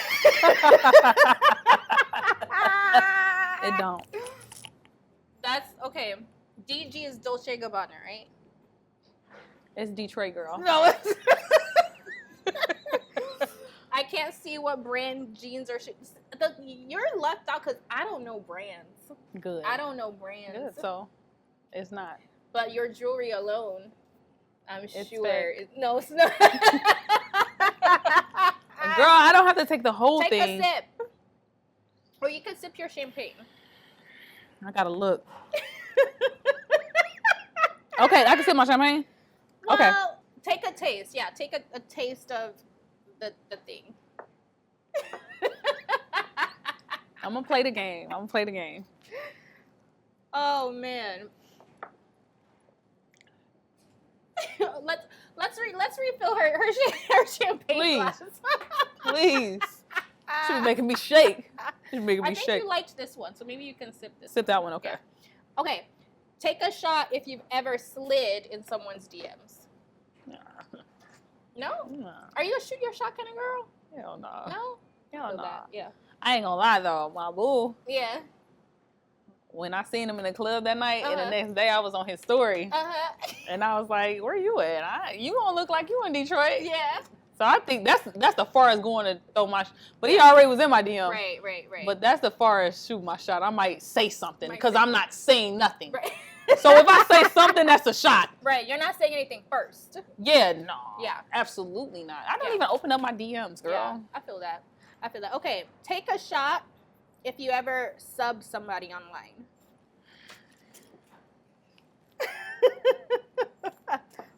A: It don't.
B: That's okay. DG is Dolce & Gabbana, right?
A: It's Detroit, girl.
B: No, it's I can't see what brand jeans or shoes. You're left out because I don't know brands.
A: Good.
B: I don't know brands.
A: Good, so it's not.
B: But your jewelry alone, I'm sure. No, it's not.
A: Girl, I don't have to take the whole thing.
B: Take a sip. Or you can sip your champagne.
A: I gotta look. Okay, I can sip my champagne?
B: Well,
A: okay.
B: Take a taste. Yeah, take a taste of the thing.
A: I'm gonna play the game.
B: Oh man. Let's refill her champagne
A: Please.
B: glasses.
A: Please. She's making me shake. She's making me
B: I think
A: shake.
B: you liked this one, so maybe you can sip this.
A: Sip that one, okay.
B: Yeah. Okay. Take a shot if you've ever slid in someone's DMs. No?
A: No.
B: Are you a shoot your shot kind of girl?
A: Hell no.
B: No?
A: Hell no.
B: Yeah.
A: I ain't gonna lie though, my boo.
B: Yeah.
A: When I seen him in the club that night, and the next day I was on his story, and I was like, "Where you at? You don't look like you in Detroit."
B: Yeah.
A: So I think that's the farthest going to throw my. But he already was in my DM.
B: Right.
A: But that's the farthest shoot my shot. I might say something because I'm not saying nothing.
B: Right.
A: So if I say something, that's a shot.
B: Right. You're not saying anything first.
A: Yeah. No.
B: Yeah.
A: Absolutely not. I don't even open up my DMs, girl.
B: Yeah. I feel that. Okay. Take a shot if you ever sub somebody online.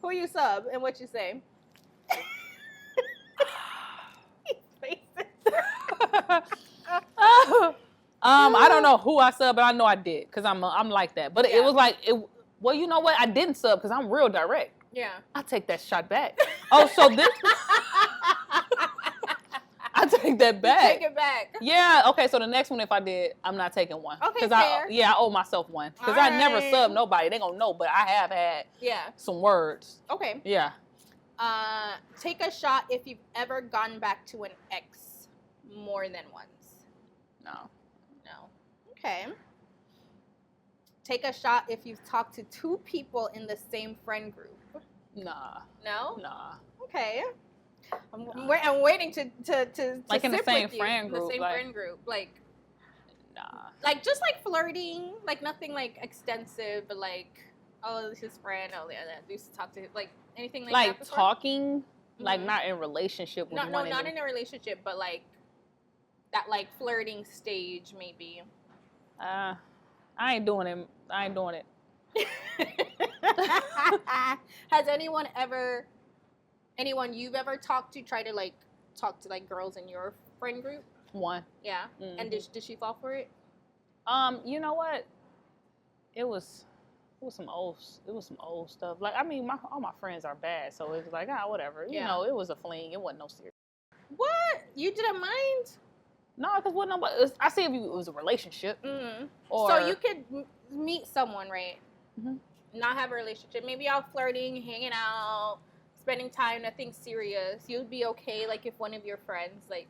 B: Who you sub and what you say?
A: I don't know who I subbed, but I know I did because I'm like that. But it was like well, you know what? I didn't sub because I'm real direct.
B: Yeah.
A: I take that shot back. Oh, so this I take that back.
B: Take it back.
A: Yeah. Okay. So the next one, if I did, I'm not taking one.
B: Okay. Fair.
A: I owe myself one because I never sub nobody. They gonna know, but I have had some words.
B: Okay.
A: Yeah.
B: Take a shot if you've ever gone back to an ex more than once.
A: No.
B: Okay. Take a shot if you've talked to 2 people in the same friend group.
A: Nah.
B: No?
A: Nah.
B: Okay. I'm waiting to
A: like in the same friend
B: group.
A: group.
B: The same friend group. Like,
A: nah.
B: Like just like flirting, like nothing like extensive, but like, oh, this is his friend. Oh, yeah, I used to talk to him. Like anything like that.
A: Like talking, like not in relationship with one.
B: No, not in a relationship, but like that like flirting stage maybe.
A: I ain't doing it.
B: Has anyone you've ever talked to try to like talk to like girls in your friend group?
A: One.
B: Yeah. Mm-hmm. And did she fall for it?
A: You know what? It was some old stuff. Like I mean, all my friends are bad, so it was like whatever. You know, it was a fling. It wasn't no serious.
B: What? You didn't mind?
A: No, because what nobody. I see if it was a relationship.
B: Mm-hmm.
A: Or
B: so you could meet someone, right? Mm-hmm. Not have a relationship. Maybe y'all flirting, hanging out, spending time, nothing serious. You'd be okay, like if one of your friends, like.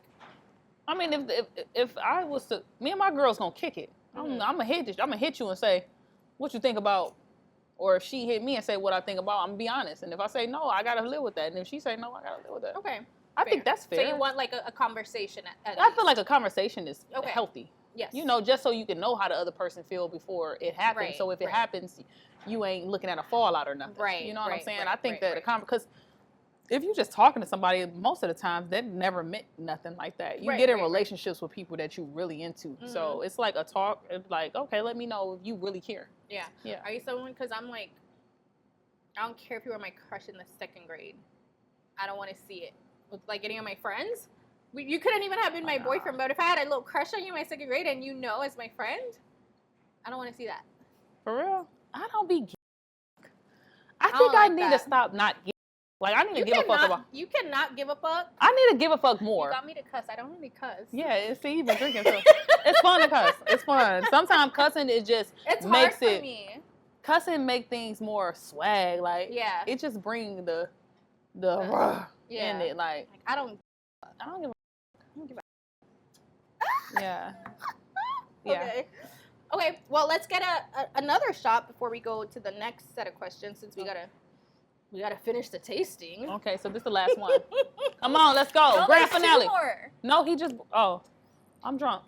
A: I mean, if I was to, me and my girls gonna kick it. Mm-hmm. I'm gonna hit you and say, what you think about, or if she hit me and say what I think about, I'm gonna be honest. And if I say no, I gotta live with that. And if she say no, I gotta live with that.
B: Okay.
A: I think that's fair.
B: So you want like a conversation at
A: I feel like a conversation is healthy.
B: Yes.
A: You know, just so you can know how the other person feel before it happens.
B: Right,
A: so if it happens, you ain't looking at a fallout or nothing.
B: Right.
A: You know what I'm saying? I think that because if you're just talking to somebody, most of the times that never meant nothing like that. You get in relationships with people that you really into. Mm-hmm. So it's like a talk. It's like, okay, let me know if you really care.
B: Yeah. Yeah. Are you someone? Because I'm like, I don't care if you were my crush in the 2nd grade. I don't want to see it. With like any of my friends, you couldn't even have been my boyfriend. But if I had a little crush on you in my 2nd grade and you know as my friend, I don't want to see that.
A: For real? I don't be. I think I need to stop not giving. Like I need to give a fuck about.
B: You cannot give a fuck.
A: I need to give a fuck more.
B: You got me to cuss. I don't really cuss.
A: Yeah, see, you've been drinking. So it's fun to cuss. It's fun. Sometimes cussing makes
B: hard for me.
A: Cussing make things more swag. Like it just brings the in it. Like
B: I don't give a
A: yeah.
B: Okay, well, let's get another shot before we go to the next set of questions, since we gotta finish the tasting.
A: Okay, so this is the last one. Come on, let's go.
B: No,
A: Grand finale.
B: 2 more.
A: No, I'm drunk.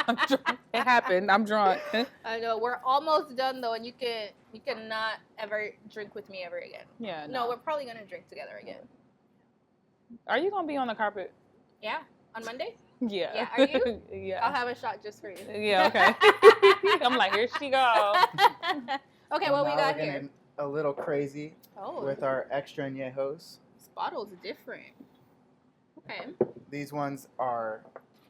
A: I'm drunk. It happened. I'm drunk.
B: I know. We're almost done though, and you cannot ever drink with me ever again.
A: Yeah.
B: No, we're probably gonna drink together again.
A: Are you gonna be on the carpet?
B: Yeah, on Monday.
A: Yeah.
B: Yeah. Are you?
A: Yeah.
B: I'll have a shot just for you.
A: Yeah. Okay. I'm like, here she go.
B: Okay, what we got here?
C: A little crazy with our extra añejos.
B: This bottle's different. Okay.
C: These ones are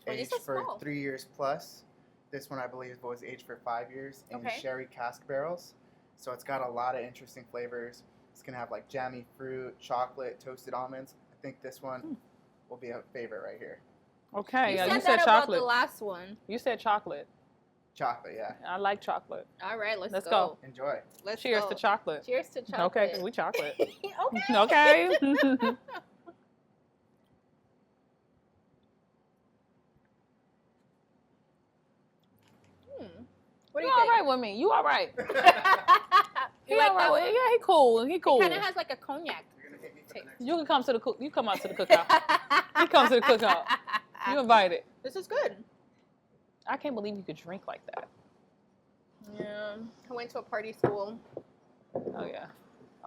C: aged for
B: small.
C: 3 years plus. This one, I believe, was aged for 5 years in sherry cask barrels. So it's got a lot of interesting flavors. It's going to have like jammy fruit, chocolate, toasted almonds. I think this one will be a favorite right here.
A: Okay.
B: You
A: said
B: that
A: chocolate.
B: About the last one.
A: You said chocolate.
C: Chocolate, yeah.
A: I like chocolate.
B: All right, let's
A: go.
C: Enjoy.
A: Cheers to chocolate.
B: Cheers to chocolate.
A: Okay, because we chocolate.
B: Okay. What do
A: You
B: you
A: all
B: think?
A: right with me? You all right? He
B: You like
A: all right
B: that
A: with
B: one?
A: Yeah, he cool. He cool.
B: It kind of has like a cognac.
C: You're gonna hit me for the next
A: You can come to the you come out to the cookout. He comes to the cookout. You invited.
B: This is good.
A: I can't believe you could drink like that.
B: Yeah. I went to a party school.
A: Oh yeah.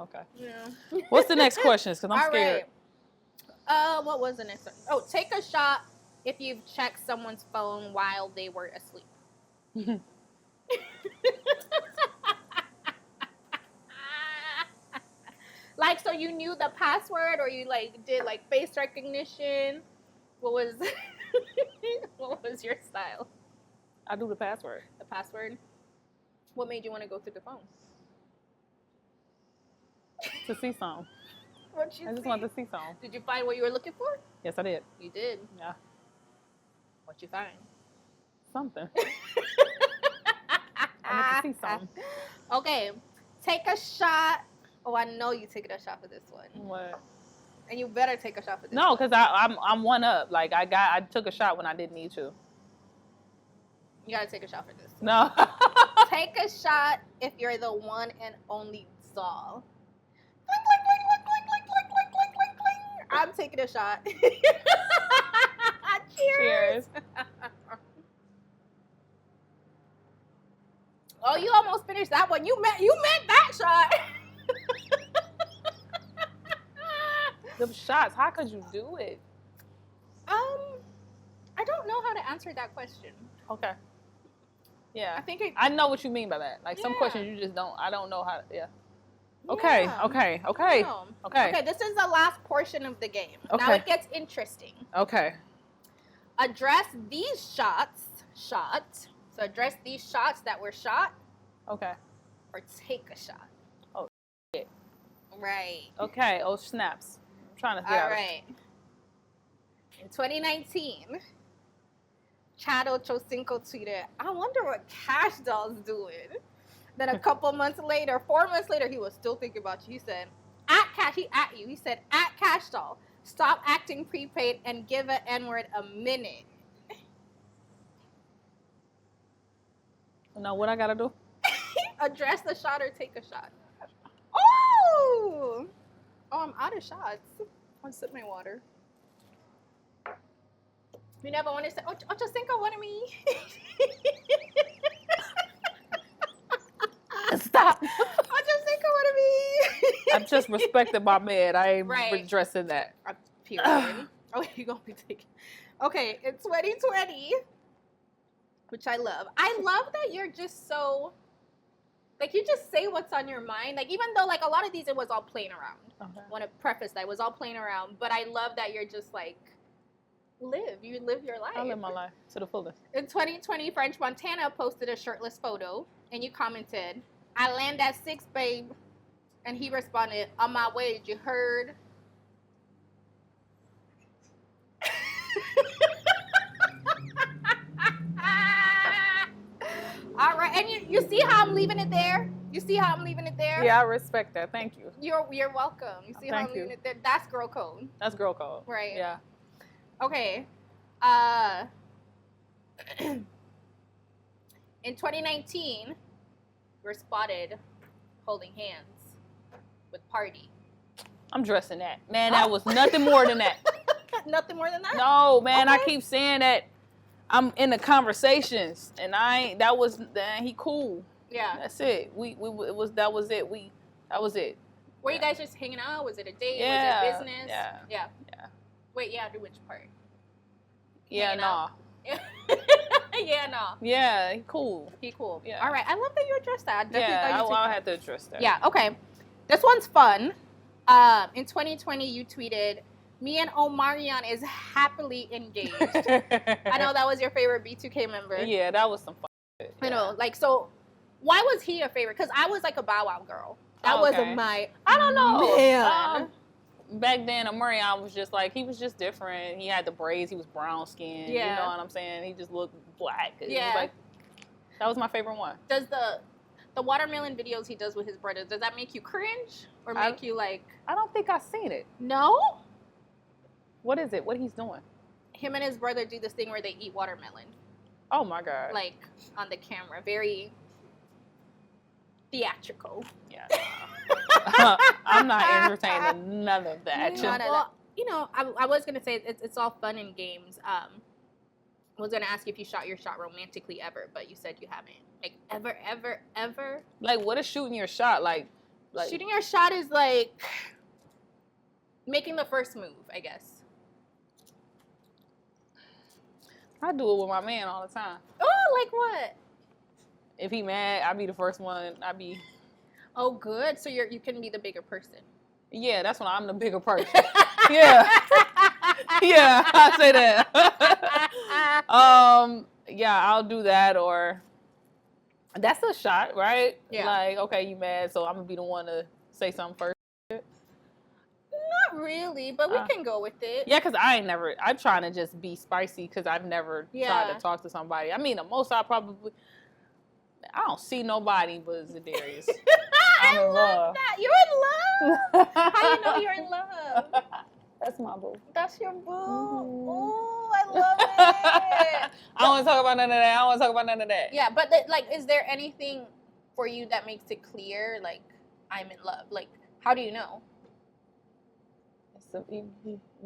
A: Okay.
B: Yeah.
A: What's the next question? Because I'm
B: All
A: scared.
B: right. What was the next one? Oh, take a shot if you've checked someone's phone while they were asleep. Like, so you knew the password, or you like did like face recognition? What was what was your style?
A: I do the password.
B: The password. What made you want to go through the phone?
A: To see some.
B: What you
A: I just
B: see?
A: wanted to see some.
B: Did you find what you were looking for?
A: Yes, I did.
B: You did.
A: Yeah.
B: What you find?
A: Something. I want to see some.
B: Okay, take a shot. Oh, I know you taking a shot for this one,
A: What?
B: and you better take a shot for this.
A: No,
B: one.
A: because I'm one up. Like I took a shot when I didn't need to.
B: You gotta take a shot for this.
A: No.
B: Take a shot if you're the one and only Zal. I'm taking a shot. Cheers.
A: Cheers.
B: Oh, you almost finished that one. You meant that shot.
A: The shots. How could you do it?
B: I don't know how to answer that question.
A: Okay. Yeah.
B: I think
A: I know what you mean by that. Like some
B: Yeah.
A: questions you just don't. I don't know how. Yeah. Okay.
B: Yeah.
A: Okay.
B: I
A: Okay.
B: know.
A: Okay.
B: Okay, this is the last portion of the game. Now
A: Okay.
B: it gets interesting.
A: Okay.
B: Address these shots. So address these shots that were shot,
A: Okay.
B: or take a shot.
A: Oh, shit.
B: Right.
A: Okay. Oh snaps. I'm trying to
B: All
A: get out.
B: right. In 2019, Chad Ocho Cinco tweeted, "I wonder what Kash Doll's doing." Then a couple months later, 4 months later, he was still thinking about you. He said, He said, "At Kash Doll, stop acting prepaid and give an N-word a minute."
A: Now what I gotta do?
B: Address the shot or take a shot. Oh, I'm out of shots. I'll sip my water. You never want to say, Ocho Cinco wanted me.
A: Stop.
B: Ocho Cinco wanted me.
A: I've just respected my man. I ain't
B: Right.
A: addressing that.
B: Period. Oh, you're going to be taking. Okay, in 2020, which I love. I love that you're just so, like, you just say what's on your mind. Like, even though, like, a lot of these, it was all playing around.
A: Okay.
B: I want to preface that it was all playing around, but I love that you're just like, you live your life.
A: I live my life to the fullest.
B: In 2020, French Montana posted a shirtless photo, and you commented, "I land at 6, babe," and he responded, "On my way, you heard?" All right, and you see how I'm leaving it there? You see how I'm leaving it there?
A: Yeah, I respect that. Thank you.
B: You're welcome. You see how I'm
A: Thank you.
B: leaving it there? That's girl code.
A: That's girl code.
B: Right.
A: Yeah.
B: Okay. In 2019, we're spotted holding hands with Party.
A: I'm dressing that. Man, that was nothing more than that.
B: Nothing more than that?
A: No, man, I
B: Okay.
A: keep saying that I'm in the conversations, and that was he cool.
B: Yeah.
A: That's it. That was it.
B: Were you guys just hanging out? Was it a date?
A: Yeah,
B: Was it business?
A: yeah,
B: Yeah.
A: yeah.
B: Wait, yeah, do which part?
A: Yeah,
B: Hanging
A: nah.
B: out. Yeah, no.
A: Yeah, he cool.
B: He cool.
A: Yeah.
B: All right. I love that you addressed that. I definitely
A: Yeah,
B: thought you
A: I'll have to address that.
B: Yeah, okay. This one's fun. In 2020, you tweeted, "Me and Omarion is happily engaged." I know that was your favorite B2K member.
A: Yeah, that was some fun shit.
B: I know. Like, so why was he a favorite? Because I was like a Bow Wow girl. That
A: Okay.
B: wasn't my.
A: I don't know.
B: Man.
A: Back then, Omarion was just like, he was just different. He had the braids. He was brown skinned.
B: Yeah.
A: You know what I'm saying? He just looked black. It was
B: Yeah.
A: like, that was my favorite one.
B: Does the watermelon videos he does with his brother, does that make you cringe? Or make you like,
A: I don't think I've seen it.
B: no?
A: What is it? What he's doing?
B: Him and his brother do this thing where they eat watermelon.
A: Oh my God.
B: like on the camera, very theatrical.
A: Yeah. I'm not entertaining none of that.
B: Well, you know, I was gonna say it's all fun and games. I was gonna ask you if you shot your shot romantically ever, but you said you haven't. Like ever.
A: Like, what is shooting your shot? Like
B: Shooting your shot is like making the first move, I guess.
A: I do it with my man all the time.
B: Oh, like what?
A: If he mad, I be the first one.
B: Oh, good. So you can be the bigger person.
A: Yeah, that's when I'm the bigger person. Yeah. Yeah, I say that. Yeah, I'll do that, or that's a shot, right?
B: Yeah.
A: Like, okay, you mad, so I'm gonna be the one to say something first.
B: Not really, but we can go with it.
A: Yeah, because I'm trying to just be spicy because I've never tried to talk to somebody. I mean, the most I don't see nobody but Za'Darius. I'm in love.
B: That. You're in love? How you know you're in love?
A: That's my boo.
B: That's your boo.
A: Mm.
B: Ooh, I love it.
A: I don't want to talk about none of that.
B: Yeah, but like, is there anything for you that makes it clear, like, I'm in love? Like, how do you know?
A: You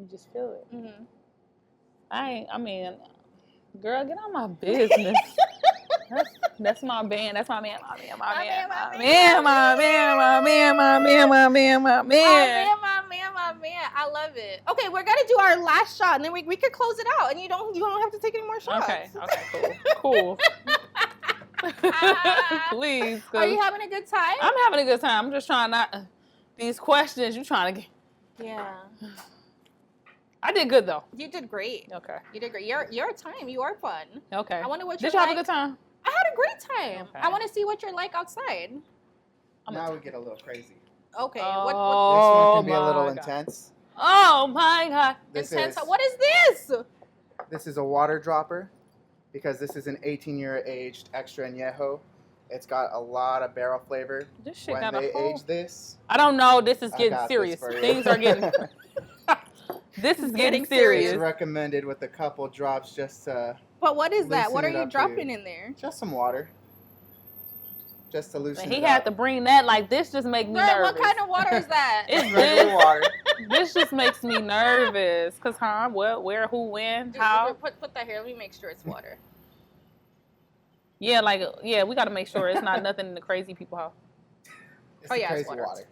A: just feel it.
B: Mm-hmm.
A: I mean, girl, get on my business. That's my band. That's my man. My
B: man. I love it. Okay, we're gonna do our last shot, and then we could close it out, and you don't have to take any more shots.
A: Okay, cool. Please.
B: Are you having a good time?
A: I'm having a good time. I'm just trying not these questions. You trying to get?
B: Yeah.
A: I did good though.
B: You did great.
A: Okay.
B: You did great. You're a time. You are fun.
A: Okay.
B: I wonder what
A: Did you have a good time?
B: I had a great time.
A: Okay.
B: I want to see what you're like outside.
C: Now we get a little crazy.
B: Okay.
C: This
A: Oh,
C: one can be a little intense.
A: Oh my God.
B: What is this?
C: This is a water dropper because this is an 18-year aged extra añejo. It's got a lot of barrel flavor.
A: This shit
C: When
A: got
C: they
A: a whole...
C: age this,
A: I don't know. This is
C: I
A: getting
C: got
A: serious.
C: this for you.
A: Things are getting. This is getting
C: it's
A: serious.
C: recommended with a couple drops just to
B: But what is that? What are
C: loosen it
B: you
C: up
B: dropping
C: for you.
B: in there?
C: Just some water. Just to loosen
A: And he
C: it
A: had
C: up.
A: to bring that. Like, this just make me
B: Girl,
A: nervous.
B: what kind of water is that?
A: It's
C: Regular
A: this.
C: water.
A: This just makes me nervous. Cause what, where, who, when, how?
B: Put that here. Let me make sure it's water.
A: Yeah, we got to make sure it's not nothing in the crazy people house.
C: It's
B: Oh,
C: the
B: yeah, it's
C: crazy
B: water.
C: water.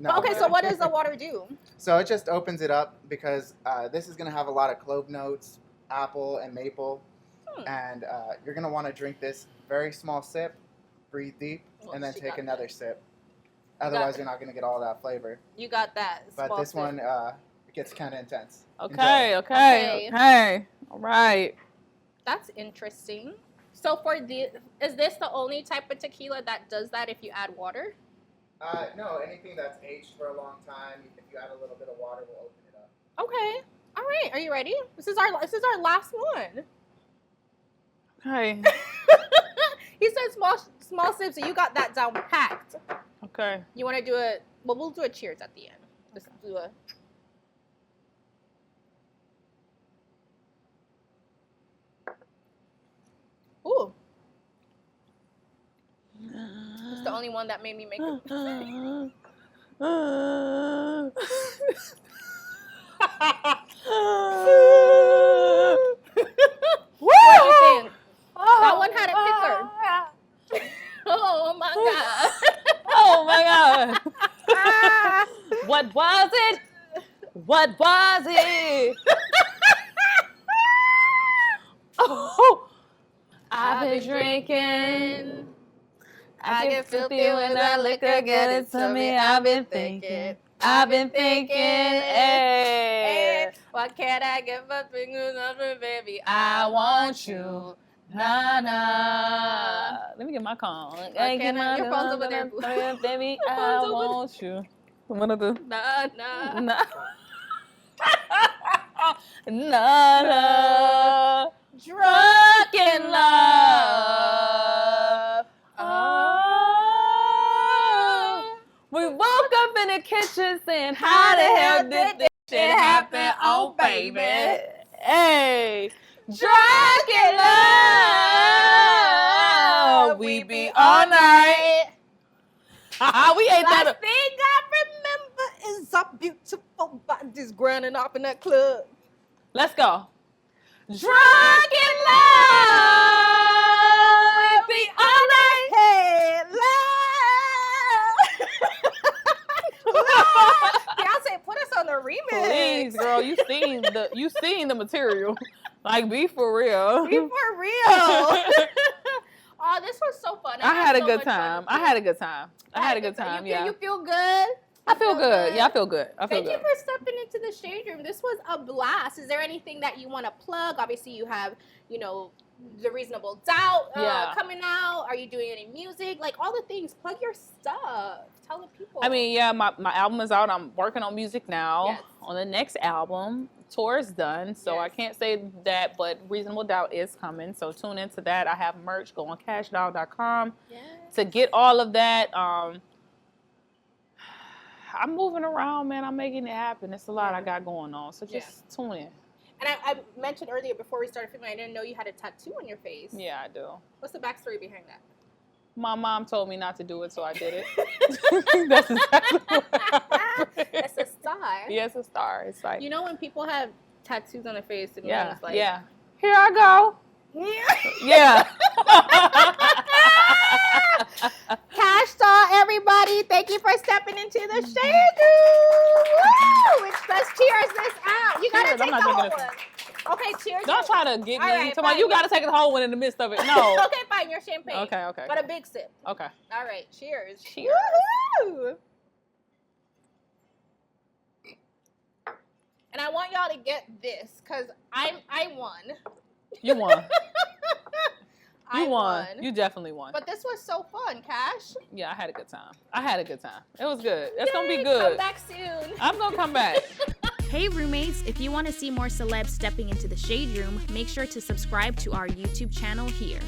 B: But okay, so what does the water do?
C: So it just opens it up because this is going to have a lot of clove notes, apple, and maple. And you're going to want to drink this very small sip, breathe deep, and then take another sip. Otherwise, you're not going to get all that flavor.
B: You got that.
C: But this one gets kind of intense.
A: Okay.
C: Enjoy.
A: Okay. All right.
B: That's interesting. So is this the only type of tequila that does that if you add water?
C: No, anything that's aged for a long time, if you add a little bit of water, will open it up.
B: Okay. All right. Are you ready? This is our last one.
A: Okay.
B: He said small sips, so you got that down packed.
A: Okay.
B: You want to do it? Well, we'll do a cheers at the end. Just do a. Ooh. It's the only one that made me make it. What do you think? That one had a kicker. Oh my God.
A: Oh my God. What was it? What was it? Oh, I've been drinking. I get filthy when that liquor get it to me. I've been thinking. Hey.
B: Why can't I give up fingers up, baby?
A: I want you. Nah, nah. Let me get my call.
B: Your phone's over there.
A: Baby, I want you. What I do?
B: Nah, nah.
A: Nah. Nah, nah. Drunk in love. Oh. We woke up in the kitchen saying, how the hell did this shit happen? Oh, baby. Hey. Drunk in love. We be all night. We ain't
B: Last
A: that.
B: thing I remember is our beautiful bodies grinding off in that club.
A: Let's go. Drunk in love. We be all night.
B: Hey, love. Beyonce, put us on the remix.
A: Please, girl, you seen the material. Like, be for real.
B: Be for real. Oh, this was so fun.
A: I had a
B: so
A: good
B: much fun
A: time.
B: with
A: I
B: you.
A: had a good time. I had a good time.
B: You,
A: Yeah.
B: You feel good?
A: I feel good. Yeah, I feel good. I feel
B: Thank you
A: good.
B: for stepping into the shade room. This was a blast. Is there anything that you want to plug? Obviously, you have, The Reasonable Doubt coming out. Are you doing any music? Like, all the things. Plug your stuff. Tell the people.
A: I mean, yeah, my album is out. I'm working on music now.
B: Yes.
A: On the next album. Tour is done, so
B: Yes.
A: I can't say that, but Reasonable Doubt is coming. So tune into that. I have merch. Go on cashdoll.com to get all of that. I'm moving around, man. I'm making it happen. It's a lot I got going on. So just tune in.
B: And I mentioned earlier before we started filming, I didn't know you had a tattoo on your face.
A: Yeah, I do.
B: What's the backstory behind that?
A: My mom told me not to do it, so I did it. That's exactly what happened.
B: It's a star.
A: Yeah, it's a star. It's like,
B: You know when people have tattoos on their face, it
A: yeah,
B: means like,
A: yeah. Here I go.
B: Yeah.
A: Yeah.
B: Cash Doll, everybody. Thank you for stepping into the shade room. Woo! Let's cheers this out. You gotta
A: Cheers, I'm
B: take
A: not
B: the whole
A: drinking
B: one. Okay, cheers.
A: Don't try to get
B: All
A: me.
B: right,
A: Tomorrow,
B: fine.
A: you got to take the whole one in the midst of it. No.
B: Okay, fine. Your champagne.
A: Okay.
B: But a big sip.
A: Okay.
B: All right, cheers.
A: Cheers.
B: Woo-hoo! And I want y'all to get this because I won.
A: You won.
B: I
A: You won. You definitely won.
B: But this was so fun, Cash.
A: Yeah, I had a good time. It was good. It's going to
B: Yay,
A: be good.
B: Come back soon.
A: I'm going to come back.
D: Hey roommates, if you want to see more celebs stepping into the shade room, make sure to subscribe to our YouTube channel here.